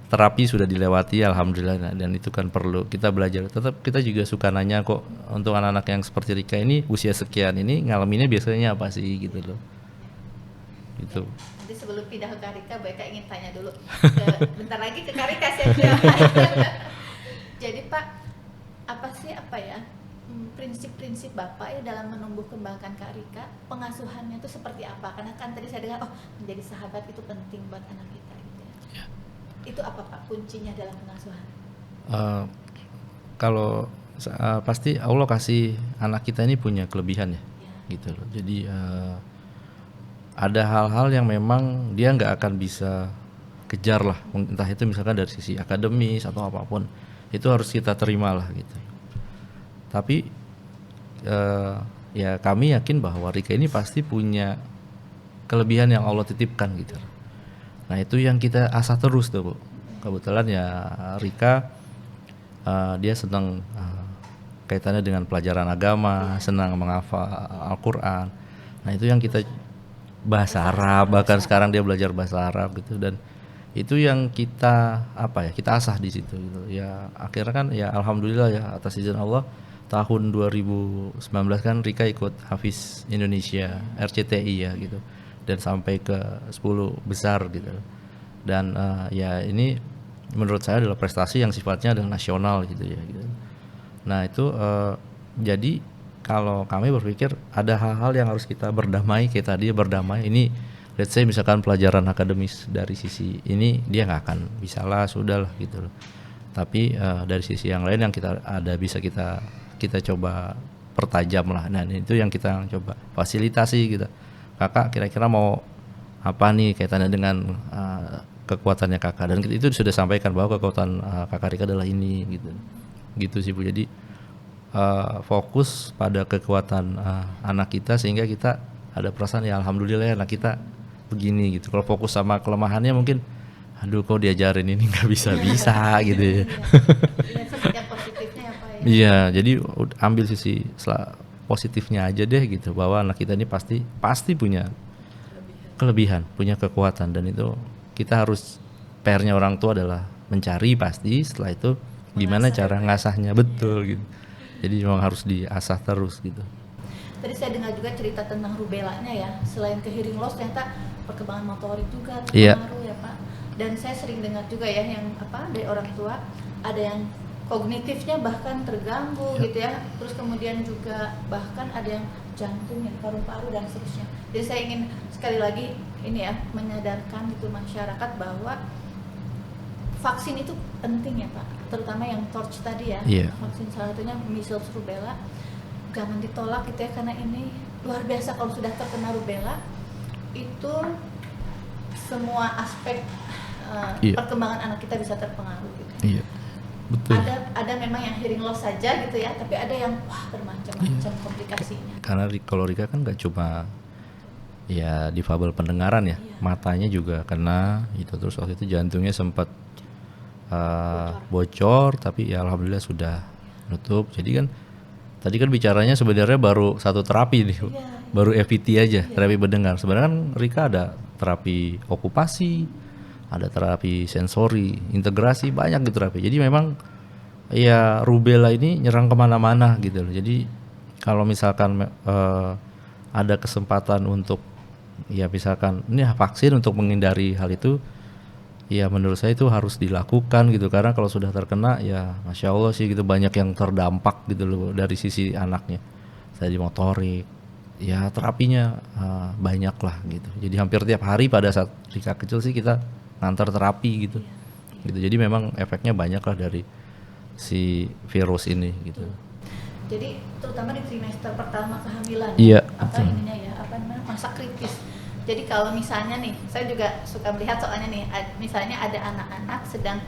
terapi sudah dilewati alhamdulillah, dan itu kan perlu kita belajar. Tetap kita juga suka nanya kok, untuk anak-anak yang seperti Rika ini usia sekian ini ngalaminnya biasanya apa sih gitu loh. Gitu. Nanti sebelum pindah ke Karika, Baika ingin tanya dulu. Bentar lagi ke Karika saya. Jadi Pak, apa ya prinsip-prinsip Bapak ya dalam menumbuh kembangkan Karika? Pengasuhannya itu seperti apa? Karena kan tadi saya dengar, menjadi sahabat itu penting buat anak kita gitu ya. Itu apa Pak kuncinya dalam pengasuhan? Kalau pasti Allah kasih anak kita ini punya kelebihan ya. Gitu loh. Jadi ada hal-hal yang memang dia nggak akan bisa kejar lah, entah itu misalkan dari sisi akademis atau apapun, itu harus kita terima lah gitu. Tapi ya kami yakin bahwa Rika ini pasti punya kelebihan yang Allah titipkan gitu. Nah itu yang kita asah terus tuh Bu. Kebetulan ya Rika dia senang kaitannya dengan pelajaran agama, senang menghafal Al-Quran. Nah itu yang kita, bahasa Arab, bahkan sekarang dia belajar bahasa Arab gitu, dan itu yang kita kita asah di situ gitu. Ya akhirnya kan ya alhamdulillah ya atas izin Allah tahun 2019 kan Rika ikut Hafiz Indonesia RCTI ya gitu, dan sampai ke 10 besar gitu. Dan ya ini menurut saya adalah prestasi yang sifatnya adalah nasional gitu ya gitu. Nah itu jadi kalau kami berpikir ada hal-hal yang harus kita berdamai, kayak tadi berdamai ini, let's say misalkan pelajaran akademis dari sisi ini dia nggak akan bisa lah, sudah lah gitu loh. Tapi dari sisi yang lain yang bisa kita coba pertajam lah. Nah itu yang kita coba fasilitasi gitu. Kakak kira-kira mau apa nih kaitannya dengan kekuatannya kakak, dan itu sudah sampaikan bahwa kekuatan kakak Rika adalah ini gitu sih Bu. Jadi fokus pada kekuatan anak kita, sehingga kita ada perasaan ya alhamdulillah ya anak kita begini gitu. Kalau fokus sama kelemahannya mungkin aduh kok diajarin ini nggak bisa gitu ya. Iya, jadi ambil sisi positifnya aja deh gitu, bahwa anak kita ini pasti punya kelebihan, punya kekuatan, dan itu kita harus PR-nya orang tua adalah mencari pasti, setelah itu gimana cara ngasahnya betul gitu. Jadi memang harus diasah terus gitu. Tadi saya dengar juga cerita tentang rubelanya ya. Selain ke hearing loss ternyata perkembangan motorik juga terpengaruh ya Pak. Dan saya sering dengar juga ya yang dari orang tua ada yang kognitifnya bahkan terganggu gitu ya. Terus kemudian juga bahkan ada yang jantungnya, paru-paru dan seterusnya. Jadi saya ingin sekali lagi ini ya menyadarkan gitu masyarakat bahwa vaksin itu penting ya Pak, terutama yang torch tadi ya. Vaksin salah satunya measles rubella, jangan ditolak gitu ya, karena ini luar biasa. Kalau sudah terkena rubella itu semua aspek perkembangan anak kita bisa terpengaruh gitu. Betul. Ada memang yang hearing loss saja gitu ya, tapi ada yang bermacam-macam komplikasinya. Karena kalau Rika kan nggak cuma ya difabel pendengaran ya, matanya juga kena itu, terus waktu itu jantungnya sempat bocor, tapi ya alhamdulillah sudah nutup. Jadi kan tadi kan bicaranya sebenarnya baru satu terapi nih, baru FPT aja, terapi pendengar. Sebenarnya kan Rika ada terapi okupasi, ada terapi sensori, integrasi, banyak gitu terapi. Jadi memang ya rubella ini nyerang kemana-mana gitu loh. Jadi kalau misalkan ada kesempatan untuk ya misalkan ini vaksin untuk menghindari hal itu, ya menurut saya itu harus dilakukan gitu, karena kalau sudah terkena ya masya Allah sih gitu, banyak yang terdampak gitu loh dari sisi anaknya, tadi motorik, ya terapinya banyak lah gitu. Jadi hampir tiap hari pada saat Rika kecil sih kita ngantar terapi gitu. Gitu. Jadi memang efeknya banyak lah dari si virus ini gitu. Jadi terutama di trimester pertama kehamilan, Iya, apa betul. ininya ya, apa namanya, masa kritis. Jadi kalau misalnya nih, saya juga suka melihat soalnya nih, misalnya ada anak-anak sedang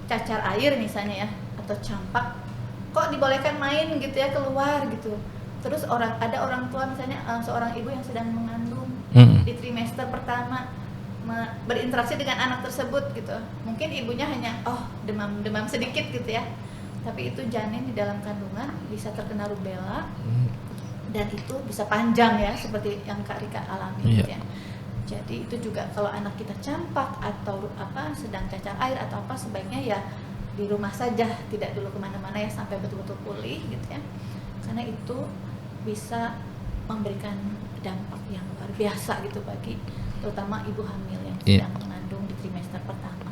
cacar air misalnya ya, atau campak, kok dibolehkan main gitu ya keluar gitu. Terus ada orang tua misalnya seorang ibu yang sedang mengandung di trimester pertama berinteraksi dengan anak tersebut gitu. Mungkin ibunya hanya demam sedikit gitu ya. Tapi itu janin di dalam kandungan bisa terkena rubella dan itu bisa panjang ya, seperti yang Kak Rika alami gitu ya. Jadi itu juga kalau anak kita campak atau sedang cacar air atau apa, sebaiknya ya di rumah saja, tidak dulu kemana-mana ya sampai betul-betul pulih gitu ya. Karena itu bisa memberikan dampak yang luar biasa gitu bagi terutama ibu hamil yang sedang mengandung di trimester pertama.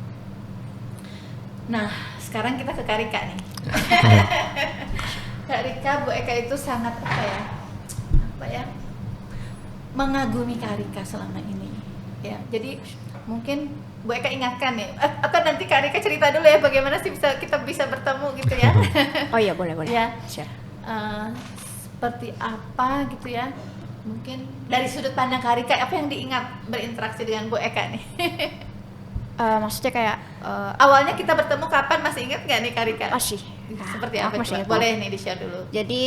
Nah, sekarang kita ke Kak Rika nih. Kak Rika, Bu Eka itu sangat mengagumi Kak Rika selama ini. Ya, jadi mungkin Bu Eka ingatkan nih, atau nanti Kak Rika cerita dulu ya bagaimana sih kita bisa bertemu gitu ya. Oh iya, boleh. Ya, Share. seperti apa gitu ya. Mungkin dari sudut pandang Kak Rika, apa yang diingat berinteraksi dengan Bu Eka nih? Maksudnya kayak Awalnya kita bertemu kapan, masih ingat nggak nih Kak Rika? masih. Seperti Aku apa? masih Coba? ingat. Boleh nih di-share dulu. Jadi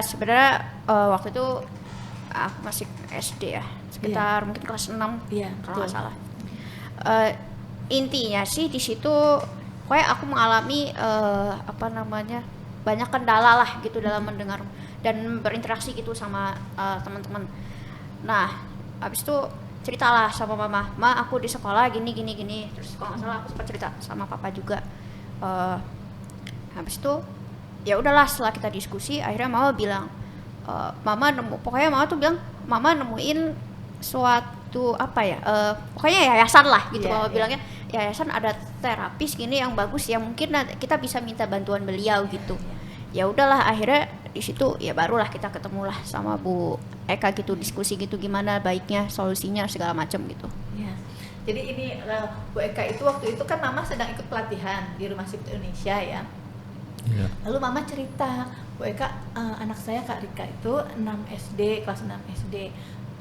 sebenarnya waktu itu aku masih SD ya, sekitar mungkin kelas 6 Iya, kalau nggak betul. salah. Intinya sih di situ kayak aku mengalami banyak kendala lah gitu dalam mendengar dan berinteraksi gitu sama teman-teman. Nah, habis itu ceritalah sama mama, aku di sekolah gini. Terus kalau nggak salah aku sempat cerita sama papa juga. Habis itu ya udahlah, setelah kita diskusi akhirnya mama bilang, mama tuh bilang mama nemuin suatu pokoknya yayasan lah gitu. Mama bilangnya yayasan ada terapis gini yang bagus, yang mungkin kita bisa minta bantuan beliau gitu. Ya udahlah, akhirnya di situ ya barulah kita ketemulah sama Bu Eka gitu, diskusi gitu gimana baiknya solusinya segala macam gitu. Ya. Jadi ini Bu Eka itu waktu itu kan mama sedang ikut pelatihan di Rumah Siput Indonesia ya. Lalu mama cerita, Bu Eka, anak saya Kak Rika itu kelas 6 SD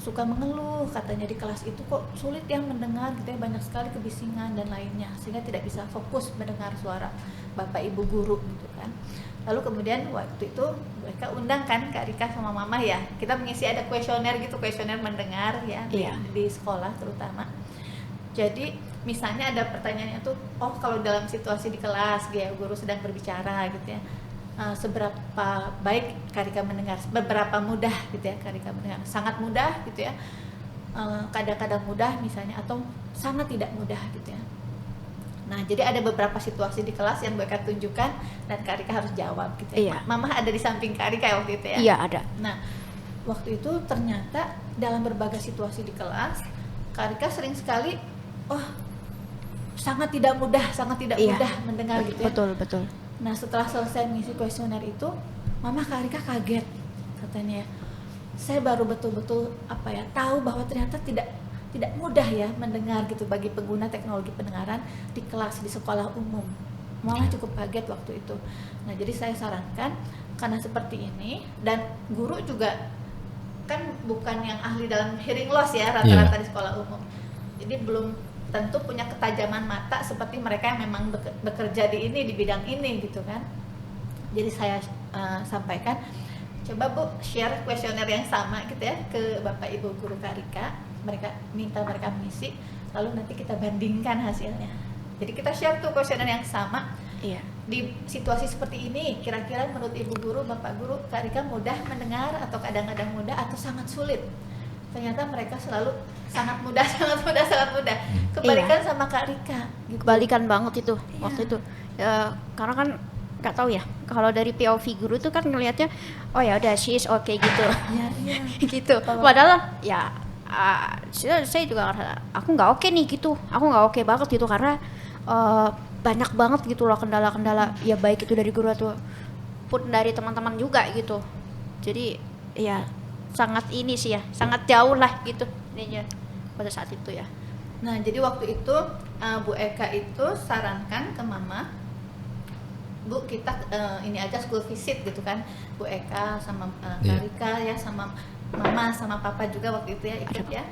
suka mengeluh, katanya di kelas itu kok sulit yang mendengar gitu ya, banyak sekali kebisingan dan lainnya, sehingga tidak bisa fokus mendengar suara Bapak Ibu guru gitu kan. Lalu kemudian waktu itu Bu Eka undang kan Kak Rika sama mama ya, kita mengisi ada kuesioner gitu, kuesioner mendengar ya di sekolah terutama. Jadi misalnya ada pertanyaannya tuh, kalau dalam situasi di kelas guru sedang berbicara gitu ya, seberapa baik Kak Rika mendengar, beberapa mudah gitu ya Kak Rika mendengar, sangat mudah gitu ya, kadang-kadang mudah misalnya, atau sangat tidak mudah gitu ya. Nah, jadi ada beberapa situasi di kelas yang Bu Eka tunjukkan dan Kak Rika harus jawab gitu ya. Mama ada di samping Kak Rika waktu itu ya? Iya, ada. Nah, waktu itu ternyata dalam berbagai situasi di kelas, Kak Rika sering sekali sangat tidak mudah mendengar gitu ya. Betul. Nah, setelah selesai mengisi kuesioner itu, Mama Kak Rika kaget, katanya, saya baru betul-betul tahu bahwa ternyata tidak mudah ya mendengar gitu bagi pengguna teknologi pendengaran di kelas di sekolah umum. Malah cukup kaget waktu itu. Nah, jadi saya sarankan karena seperti ini, dan guru juga kan bukan yang ahli dalam hearing loss ya rata-rata di sekolah umum. Jadi belum tentu punya ketajaman mata seperti mereka yang memang bekerja di bidang ini gitu kan. Jadi saya sampaikan, coba Bu share kuesioner yang sama gitu ya ke Bapak Ibu guru Kak Rika, minta mereka mengisi, lalu nanti kita bandingkan hasilnya. Jadi kita share tuh kuesioner yang sama. Iya. Di situasi seperti ini, kira-kira menurut Ibu guru, Bapak guru, Kak Rika mudah mendengar atau kadang-kadang mudah atau sangat sulit? Ternyata mereka selalu sangat mudah. Kebalikan sama Kak Rika gitu. Kebalikan banget itu waktu itu. Karena kan nggak tahu ya, kalau dari POV guru tuh kan ngelihatnya oh ya udah she is okay gitu. Iya. Gitu. Padahal ya saya juga ngerasa aku nggak oke nih gitu, aku nggak oke banget gitu karena banyak banget gitu loh kendala-kendala, ya baik itu dari guru atau pun dari teman-teman juga gitu. Jadi ya sangat ini sih ya, sangat jauh lah gitu ininya pada saat itu ya. Nah, jadi waktu itu Bu Eka itu sarankan ke Mama, Bu kita ini aja school visit gitu kan, Bu Eka sama Iya. Karika ya, sama Mama sama Papa juga waktu itu ya ikut ya.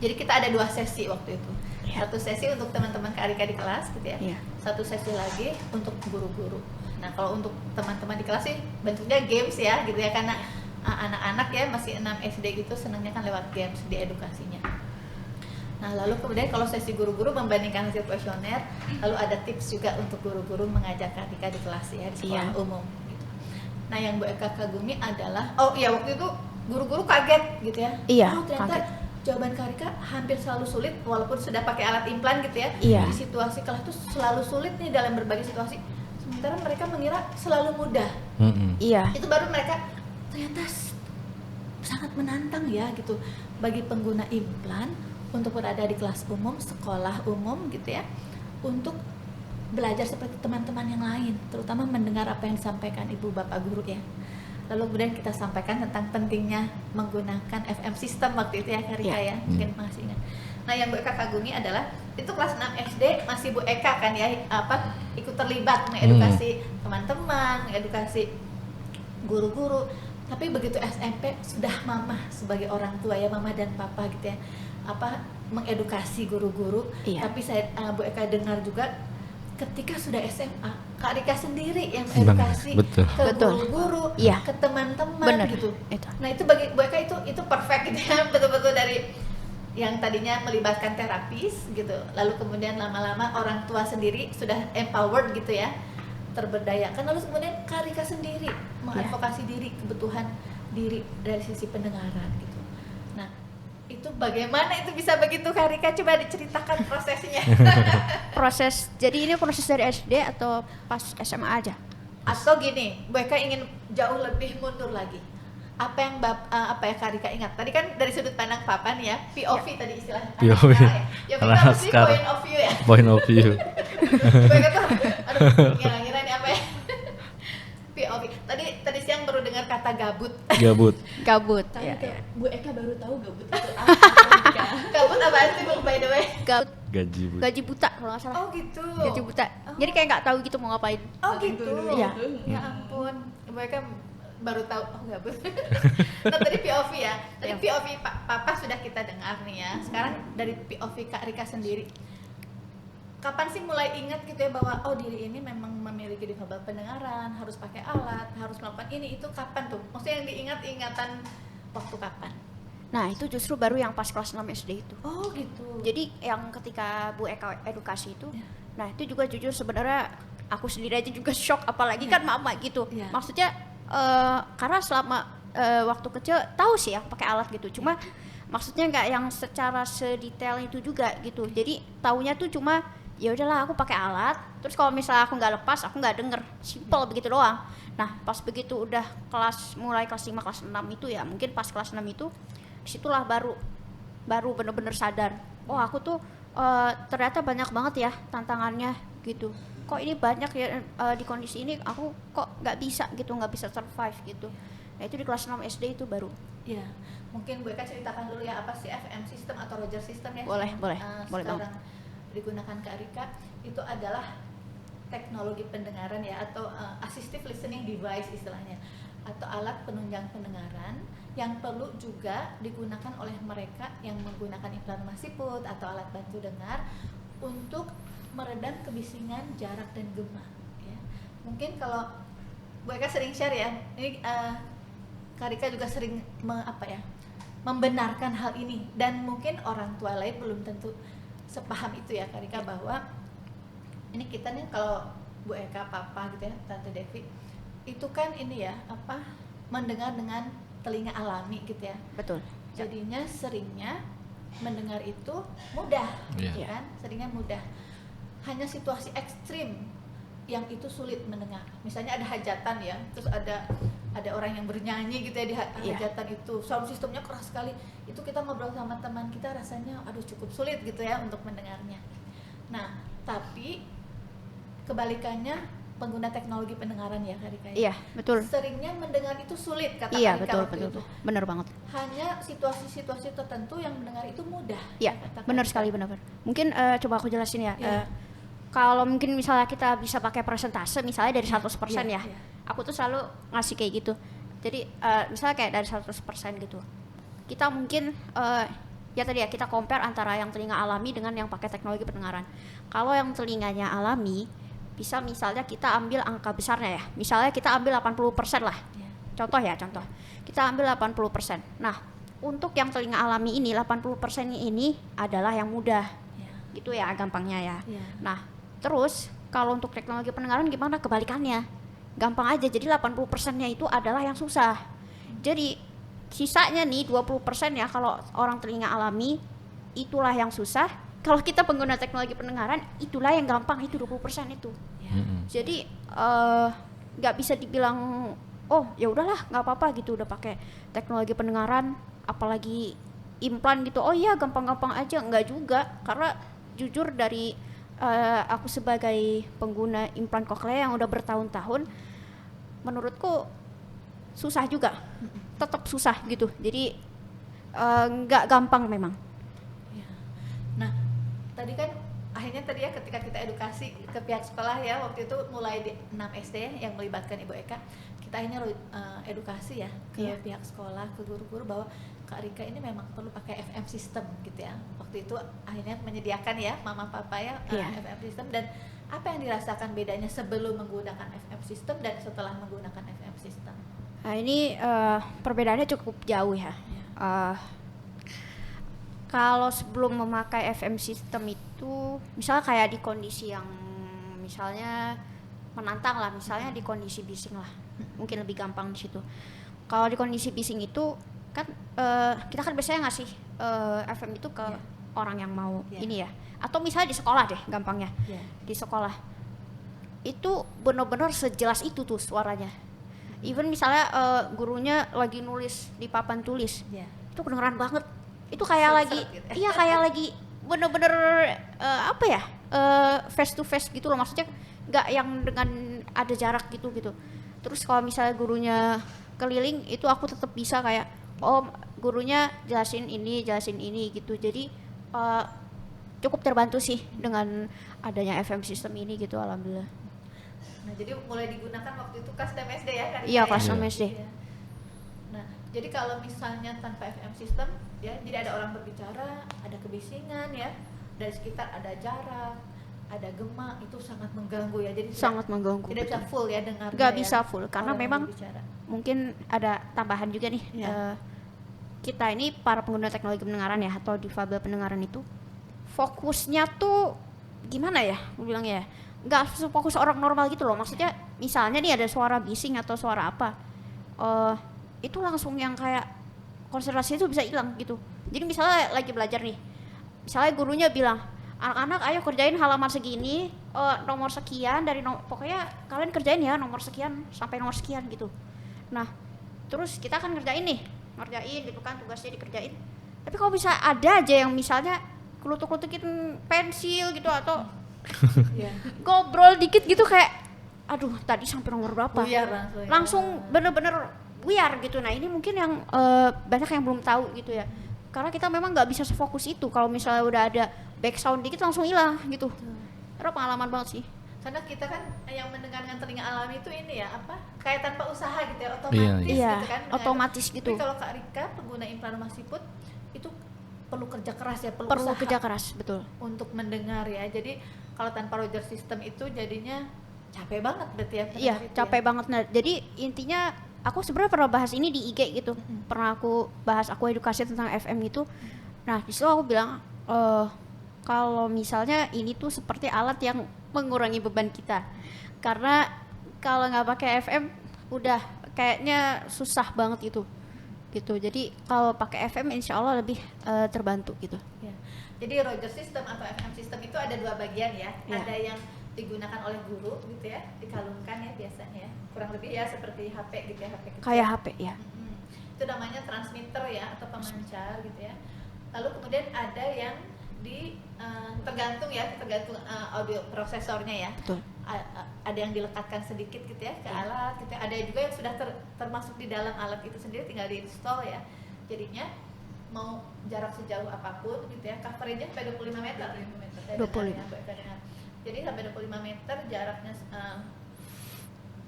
Jadi kita ada 2 sesi waktu itu. Iya. Satu sesi untuk teman-teman Karika di kelas gitu ya. Iya. Satu sesi lagi untuk guru-guru. Nah, kalau untuk teman-teman di kelas sih bentuknya games ya gitu ya, karena anak-anak ya masih 6 SD gitu senangnya kan lewat games di edukasinya. Nah, lalu kemudian kalau sesi guru-guru membandingkan hasil kuesioner, lalu ada tips juga untuk guru-guru mengajak Karika di kelas ya, di sekolah umum gitu. Nah, yang Bu Eka kagumi adalah, oh iya waktu itu guru-guru kaget gitu ya. Iya, Oh, ternyata kaget. jawaban Karika hampir selalu sulit walaupun sudah pakai alat implan gitu ya. Iya. Di situasi kelas itu selalu sulit nih dalam berbagai situasi. Sementara mereka mengira selalu mudah. Iya. Itu baru mereka ternyata sangat menantang ya gitu bagi pengguna implan untuk berada di kelas umum, sekolah umum gitu ya, untuk belajar seperti teman-teman yang lain, terutama mendengar apa yang disampaikan ibu bapak guru ya. Lalu kemudian kita sampaikan tentang pentingnya menggunakan FM system waktu itu ya Karika ya, mungkin masih ingat. Nah, yang Bu Eka kagumi adalah itu kelas 6 SD masih Bu Eka kan ya, ikut terlibat mengedukasi teman-teman, mengedukasi guru-guru. Tapi begitu SMP sudah Mama sebagai orang tua ya, Mama dan Papa gitu ya, mengedukasi guru-guru. Iya. Tapi saya Bu Eka dengar juga ketika sudah SMA, Kak Rika sendiri yang edukasi Betul. ke Betul. guru-guru, Iya. ke teman-teman Bener. gitu. Itu. Nah, itu bagi Bu Eka itu perfect gitu ya, betul-betul dari yang tadinya melibatkan terapis gitu, lalu kemudian lama-lama orang tua sendiri sudah empowered gitu ya, terberdayakan, lalu kemudian Kak Rika sendiri mengadvokasi diri, kebutuhan diri dari sisi pendengaran gitu. Nah, itu bagaimana itu bisa begitu Kak Rika, coba diceritakan prosesnya. Proses, jadi ini proses dari SD atau pas SMA aja? Atau gini, Bu Eka ingin jauh lebih mundur lagi. Apa yang apa ya Kak Rika ingat? Tadi kan dari sudut pandang Papa nih ya, POV tadi istilahnya. POV. Ya, Anak kita mesti sekarang. point of view ya. Point of view. Bu Eka tuh, aduh, kira-kira ini apa ya? POV. Tadi siang baru dengar kata gabut. Gabut. Gabut. Tahu Ya, tuh, ya. Bu Eka baru tahu gabut itu apa. Gabut apaan sih Bu, by the way? Gabut. Gaji bu. Gaji buta kalau nggak salah. Oh gitu. Gaji buta. Jadi kayak nggak tahu gitu mau ngapain. Oh gitu. Iya. Ya ampun, Bu Eka baru tahu gabut. Nah, tadi POV ya. Tadi POV Papa sudah kita dengar nih ya. Sekarang dari POV Kak Rika sendiri. Kapan sih mulai ingat gitu ya bahwa oh diri ini memang memiliki difabel pendengaran, harus pakai alat, harus melakukan ini itu kapan tuh? Maksudnya yang diingat ingatan waktu kapan? Nah, itu justru baru yang pas kelas 6 SD itu. Oh gitu. Jadi yang ketika Bu Eka edukasi itu, Ya. nah itu juga jujur sebenarnya aku sendiri aja juga shock, apalagi kan mama gitu. Ya. Maksudnya karena selama waktu kecil tahu sih ya pakai alat gitu, cuma maksudnya nggak yang secara sedetail itu juga gitu. Jadi taunya tuh cuma ya udahlah aku pakai alat, terus kalau misalnya aku nggak lepas aku nggak denger, simple begitu doang. Nah pas begitu udah mulai kelas 5 kelas 6 itu ya, mungkin pas kelas 6 itu disitulah baru bener-bener sadar, oh aku tuh ternyata banyak banget ya tantangannya gitu, kok ini banyak ya di kondisi ini aku kok nggak bisa survive gitu. Nah itu di kelas 6 SD itu baru. Ya, mungkin Bu Eka ceritakan dulu ya apa sih FM system atau Roger system ya? Boleh Sekarang banget. digunakan Kak Rika itu adalah teknologi pendengaran ya, atau assistive listening device istilahnya, atau alat penunjang pendengaran yang perlu juga digunakan oleh mereka yang menggunakan implan rumah siput atau alat bantu dengar untuk meredam kebisingan, jarak dan gema ya. Mungkin kalau Bu Eka sering share ya, ini Kak Rika juga sering membenarkan hal ini, dan mungkin orang tua lain belum tentu sepaham itu ya Kak Rika, bahwa ini kita nih kalau Bu Eka, Papa gitu ya, Tante Devi itu kan ini ya mendengar dengan telinga alami gitu ya. Betul. Jadinya seringnya mendengar itu mudah, Iya. kan? Seringnya mudah. Hanya situasi ekstrim yang itu sulit mendengar. Misalnya ada hajatan ya, terus ada orang yang bernyanyi gitu ya di hajatan itu, sound sistemnya keras sekali. Itu kita ngobrol sama teman kita rasanya aduh cukup sulit gitu ya untuk mendengarnya. Nah, tapi kebalikannya pengguna teknologi pendengaran ya Kak Rika. Iya, betul. Seringnya mendengar itu sulit kata Iya, Kak Rika betul, waktu betul, itu. benar banget. Hanya situasi-situasi tertentu yang mendengar itu mudah. Iya, kata Kak benar Rika. sekali, benar. Mungkin coba aku jelasin ya. Iya. Kalau mungkin misalnya kita bisa pakai persentase misalnya dari 100% Iya, ya. iya. Aku tuh selalu ngasih kayak gitu. Jadi misalnya kayak dari 100% gitu. Kita mungkin ya tadi ya kita compare antara yang telinga alami dengan yang pakai teknologi pendengaran. Kalau yang telinganya alami bisa misalnya kita ambil angka besarnya ya. Misalnya kita ambil 80% lah. Iya. Contoh. Kita ambil 80%. Nah, untuk yang telinga alami ini 80% ini adalah yang mudah. Iya. Gitu ya gampangnya ya. Iya. Nah, terus kalau untuk teknologi pendengaran gimana? Kebalikannya. Gampang aja. Jadi 80%-nya itu adalah yang susah. Jadi sisanya nih 20% ya kalau orang telinga alami itulah yang susah. Kalau kita pengguna teknologi pendengaran itulah yang gampang, itu 20% itu. Jadi nggak bisa dibilang oh ya udahlah nggak apa-apa gitu udah pakai teknologi pendengaran apalagi implan gitu, oh iya gampang-gampang aja. Nggak juga, karena jujur dari aku sebagai pengguna implan koklea yang udah bertahun-tahun, menurutku susah juga, tetap susah gitu. Jadi nggak gampang memang. Nah, tadi kan akhirnya tadi ya ketika kita edukasi ke pihak sekolah ya, waktu itu mulai di 6 SD yang melibatkan Ibu Eka, kita akhirnya edukasi ya ke Iya. pihak sekolah, ke guru-guru bahwa Kak Rika ini memang perlu pakai FM system gitu ya. Waktu itu akhirnya menyediakan ya mama papa ya Iya. FM system. Dan apa yang dirasakan bedanya sebelum menggunakan FM system dan setelah menggunakan FM system? Nah ini perbedaannya cukup jauh ya. Kalau sebelum memakai FM system itu, misalnya kayak di kondisi yang misalnya menantang lah, misalnya di kondisi bising lah, mungkin lebih gampang di situ. Kalau di kondisi bising itu kan kita kan biasanya ngasih FM itu ke orang yang mau ini ya, atau misalnya di sekolah deh, gampangnya di sekolah itu benar-benar sejelas itu tuh suaranya. Even misalnya gurunya lagi nulis di papan tulis, itu kedengeran banget. Itu kayak lagi, gitu. iya kayak lagi bener-bener apa ya, face to face gitu loh, maksudnya nggak yang dengan ada jarak gitu. Terus kalau misalnya gurunya keliling, itu aku tetap bisa kayak, oh gurunya jelasin ini gitu. Jadi cukup terbantu sih dengan adanya FM system ini gitu, alhamdulillah. Nah, jadi mulai digunakan waktu itu kelas 6 SD ya kan? Iya, kelas 6 Iya. SD. Nah, jadi kalau misalnya tanpa FM system ya, jadi ada orang berbicara, ada kebisingan ya, dari sekitar ada jarak, ada gema, itu sangat mengganggu ya. Jadi Sangat mengganggu. tidak bisa betul. full ya dengarnya. Nggak ya, bisa full, karena orang memang berbicara. mungkin ada tambahan juga nih. Iya. Kita ini para pengguna teknologi pendengaran ya, atau difabel pendengaran itu fokusnya tuh gimana ya, aku bilang ya, nggak sefokus orang normal gitu loh. Maksudnya misalnya nih ada suara bising atau suara apa, itu langsung yang kayak konsentrasi itu bisa hilang gitu. Jadi misalnya lagi belajar nih, misalnya gurunya bilang, anak-anak ayo kerjain halaman segini, nomor sekian dari pokoknya kalian kerjain ya nomor sekian sampai nomor sekian gitu. Nah terus kita akan ngerjain gitu kan, tugasnya dikerjain. Tapi kalau bisa ada aja yang misalnya kelutuk-kelutukin pensil gitu, atau Iya. ngobrol dikit gitu kayak, aduh tadi sampai nomor berapa? Buyar Langsung bener-bener buyar gitu. Nah ini mungkin yang banyak yang belum tahu gitu ya, karena kita memang nggak bisa sefokus itu. Kalau misalnya udah ada back sound dikit langsung hilang gitu. Karena pengalaman banget sih. Karena kita kan yang mendengar dengan telinga alami itu ini ya, apa, kayak tanpa usaha gitu ya, otomatis Iya, iya. gitu kan. Otomatis gitu. Tapi kalau Kak Rika pengguna implan rumah siput itu perlu kerja keras ya, perlu Perlu usaha kerja keras, betul. untuk mendengar ya. Jadi kalau tanpa Roger system itu jadinya capek banget berarti ya. Iya, pendengar itu capek ya. banget. Nah, jadi intinya aku sebenarnya pernah bahas ini di IG gitu. Pernah aku bahas, aku edukasi tentang FM itu. Nah, di situ aku bilang kalau misalnya ini tuh seperti alat yang mengurangi beban kita. Karena kalau nggak pakai FM udah kayaknya susah banget gitu. Jadi kalau pakai FM insya Allah lebih terbantu gitu. Ya. Jadi Roger system atau FM system itu ada dua bagian ya. Ya. Ada yang digunakan oleh guru gitu ya, dikalungkan ya biasanya ya, kurang lebih ya seperti HP gitu ya, HP kecil. Kayak HP ya. Itu namanya transmitter ya atau pemancar gitu ya. Lalu kemudian ada yang tergantung audio prosesornya ya. Betul. Ada yang dilekatkan sedikit gitu ya ke alat gitu ya. Ada juga yang sudah termasuk di dalam alat itu sendiri, tinggal diinstal ya. Jadinya mau jarak sejauh apapun gitu ya, coveragenya sampai 25 meter. 25. Jadi sampai 25 meter jaraknya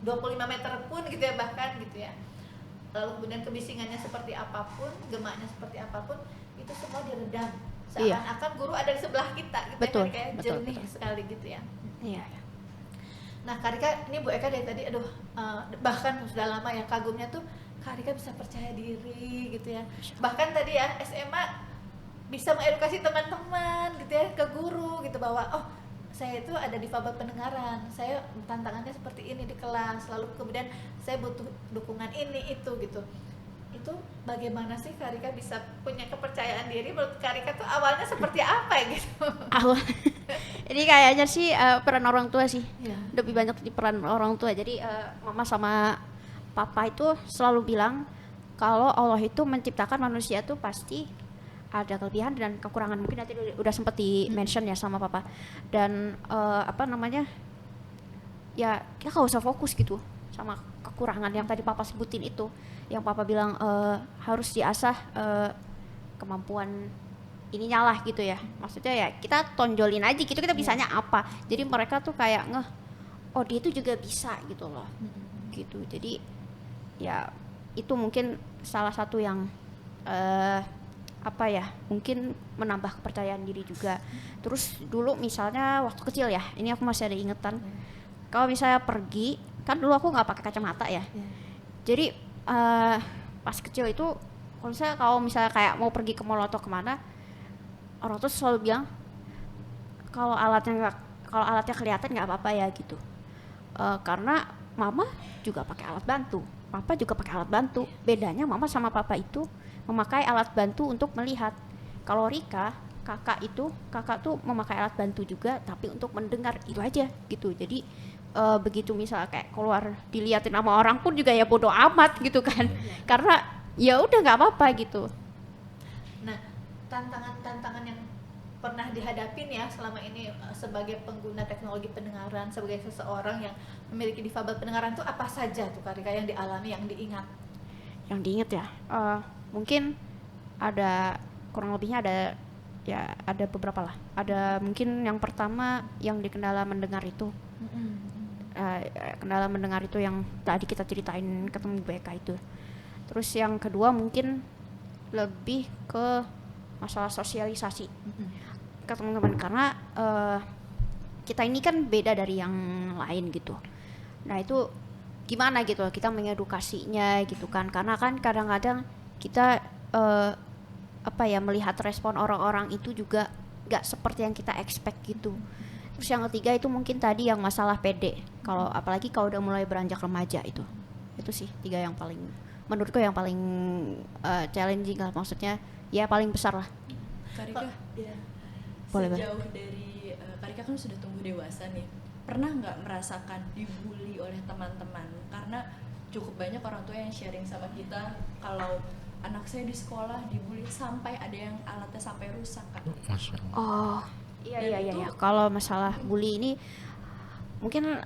25 meter pun gitu ya bahkan gitu ya. Lalu kemudian kebisingannya seperti apapun, gemaknya seperti apapun, itu semua diredam. Seakan-akan guru ada di sebelah kita gitu. Betul, ya, kayak betul, jernih betul. sekali gitu ya. Iya. Nah, Kak Rika, ini Bu Eka dari tadi bahkan sudah lama ya kagumnya tuh Kak Rika bisa percaya diri gitu ya. Bahkan tadi ya SMA bisa mengedukasi teman-teman gitu ya ke guru gitu bahwa saya itu ada difabel pendengaran, saya tantangannya seperti ini di kelas, lalu kemudian saya butuh dukungan ini itu gitu. Itu bagaimana sih Kak Rika bisa punya kepercayaan diri? Menurut Kak Rika tuh awalnya seperti apa ya gitu? Awal. Jadi kayaknya sih peran orang tua sih. Ya. Lebih banyak di peran orang tua. Jadi mama sama papa itu selalu bilang kalau Allah itu menciptakan manusia tuh pasti ada kelebihan dan kekurangan. Mungkin nanti udah sempat di mention ya sama papa. Dan ya kita gak usah fokus gitu sama kekurangan yang tadi papa sebutin itu. Yang papa bilang harus diasah kemampuan ininya lah gitu ya. Maksudnya ya kita tonjolin aja gitu, kita bisanya apa. Jadi mereka tuh kayak dia tuh juga bisa gitu loh. Gitu. Jadi ya itu mungkin salah satu yang mungkin menambah kepercayaan diri juga. Terus dulu misalnya waktu kecil ya, ini aku masih ada ingetan. Kalau misalnya pergi, kan dulu aku nggak pakai kacamata ya. Jadi pas kecil itu kalau misalnya kayak mau pergi ke mall atau kemana, orang tuh selalu bilang kalau alatnya kelihatan nggak apa-apa ya gitu. Karena mama juga pakai alat bantu, papa juga pakai alat bantu. Bedanya mama sama papa itu memakai alat bantu untuk melihat. Kalau Rika, kakak tuh memakai alat bantu juga, tapi untuk mendengar itu aja gitu. Jadi begitu misalnya kayak keluar diliatin sama orang pun juga ya bodo amat gitu kan. Karena ya udah nggak apa-apa gitu. Nah, tantangan yang pernah dihadapin ya selama ini sebagai pengguna teknologi pendengaran, sebagai seseorang yang memiliki difabel pendengaran tuh apa saja tuh Kak Rika yang dialami, yang diingat? Yang diingat ya, mungkin ada kurang lebihnya ada beberapa lah. Ada mungkin yang pertama yang kendala mendengar itu. Kendala mendengar itu yang tadi kita ceritain ketemu BK itu. Terus yang kedua mungkin lebih ke masalah sosialisasi ke teman-teman, karena kita ini kan beda dari yang lain gitu. Nah itu gimana gitu kita mengedukasinya gitu kan, karena kan kadang-kadang kita melihat respon orang-orang itu juga nggak seperti yang kita expect gitu. Terus yang ketiga itu mungkin tadi yang masalah PD, apalagi kalau udah mulai beranjak remaja itu sih 3 yang paling menurutku yang paling challenging lah, maksudnya ya paling besar lah. Kak Rika, Boleh, sejauh dari Kak Rika kan sudah tumbuh dewasa nih, pernah nggak merasakan dibully oleh teman-teman? Karena cukup banyak orang tua yang sharing sama kita kalau anak saya di sekolah dibully sampai ada yang alatnya sampai rusak, Kak. Masya Allah. Oh iya. Kalau masalah bully ini mungkin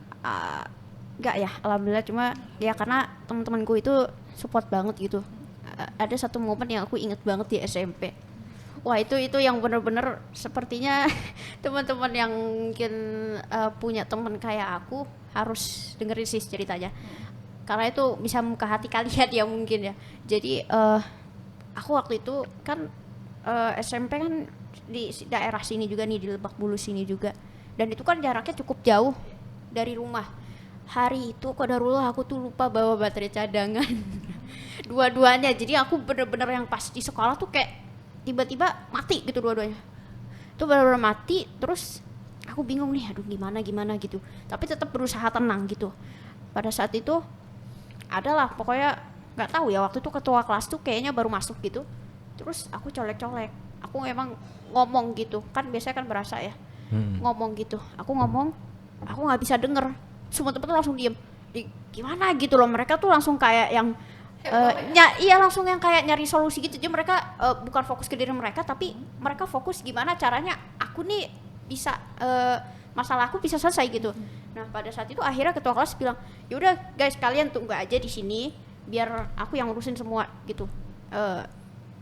enggak ya, alhamdulillah. Cuma ya karena teman-temanku itu support banget gitu. Ada satu momen yang aku inget banget di SMP. Wah itu yang bener-bener sepertinya teman-teman yang mungkin punya teman kayak aku harus dengerin sih ceritanya. Karena itu bisa membuka hati kalian ya mungkin ya. Jadi aku waktu itu kan SMP kan di daerah sini juga nih, di Lebak Bulus sini juga. Dan itu kan jaraknya cukup jauh dari rumah. Hari itu qadarullah aku tuh lupa bawa baterai cadangan. Dua-duanya. Jadi aku bener-bener yang pas di sekolah tuh kayak tiba-tiba mati gitu dua-duanya. Itu bener-bener mati, terus aku bingung nih, aduh gimana gitu. Tapi tetap berusaha tenang gitu. Pada saat itu adalah pokoknya nggak tahu ya, waktu itu ketua kelas tuh kayaknya baru masuk gitu. Terus aku colek-colek. Aku emang ngomong gitu. Kan biasanya kan berasa ya. Ngomong gitu. Aku ngomong, aku nggak bisa denger. Semua temen tuh langsung diem. Gimana gitu loh, mereka tuh langsung kayak yang iya langsung yang kayak nyari solusi gitu. Jadi mereka bukan fokus ke diri mereka, tapi mereka fokus gimana caranya aku nih bisa masalah aku bisa selesai gitu. Nah pada saat itu akhirnya ketua kelas bilang, yaudah guys kalian tunggu aja di sini biar aku yang ngurusin semua gitu,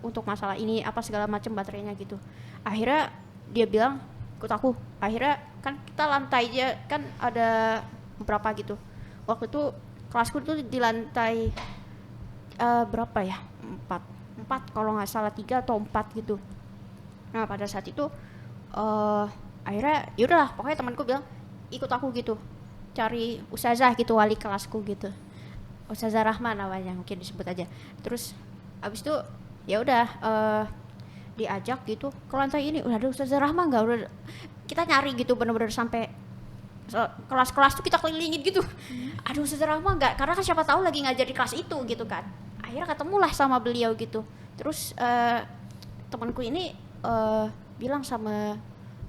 untuk masalah ini apa segala macam baterainya gitu. Akhirnya dia bilang ikut aku. Akhirnya kan kita lantai aja kan ada beberapa gitu. Waktu itu kelasku tuh di lantai berapa ya, 4 kalau nggak salah, 3 atau 4 gitu. Nah pada saat itu akhirnya yaudahlah pokoknya temanku bilang ikut aku gitu, cari ustazah gitu, wali kelasku gitu, Ustazah Rahma namanya mungkin disebut aja. Terus abis itu ya udah diajak gitu ke lantai ini, udah ada Ustazah Rahma nggak, udah kita nyari gitu bener-bener sampai kelas-kelas tuh kita kelilingin gitu. Aduh Ustazah Rahma nggak, karena kan siapa tahu lagi ngajar di kelas itu gitu kan. Akhirnya ketemulah sama beliau gitu. Terus temanku ini bilang sama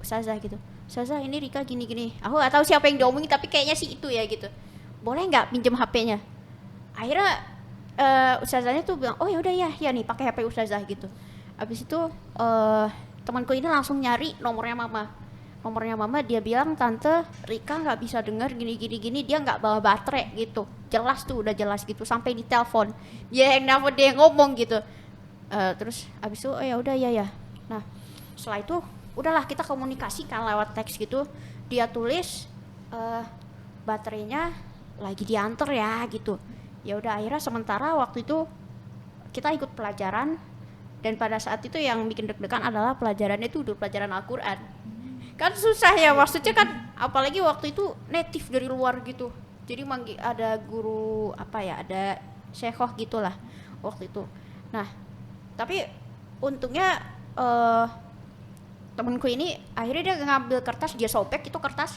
Ustazah gitu, Ustazah ini Rika gini-gini. Aku nggak tahu siapa yang diomongin tapi kayaknya sih itu ya gitu. Boleh nggak pinjem HP-nya? Akhirnya Ustazahnya tuh bilang, oh ya udah ya nih pakai HP Ustazah gitu. Abis itu temanku ini langsung nyari nomornya mama. Dia bilang, tante Rika nggak bisa dengar gini, dia nggak bawa baterai gitu. Jelas tuh, udah jelas gitu, sampai di telepon dia yang nelfon, dia yang ngomong gitu. Terus abis itu oh ya udah ya. Nah setelah itu udahlah kita komunikasi kan lewat teks gitu. Dia tulis baterainya lagi diantar ya gitu. Ya udah akhirnya sementara waktu itu kita ikut pelajaran, dan pada saat itu yang bikin deg-degan adalah pelajarannya itu udah pelajaran Al-Quran. Kan susah ya, maksudnya kan apalagi waktu itu native dari luar gitu. Jadi ada guru ada syekhah gitulah waktu itu. Nah tapi untungnya temenku ini akhirnya dia ngambil kertas, dia sobek itu kertas,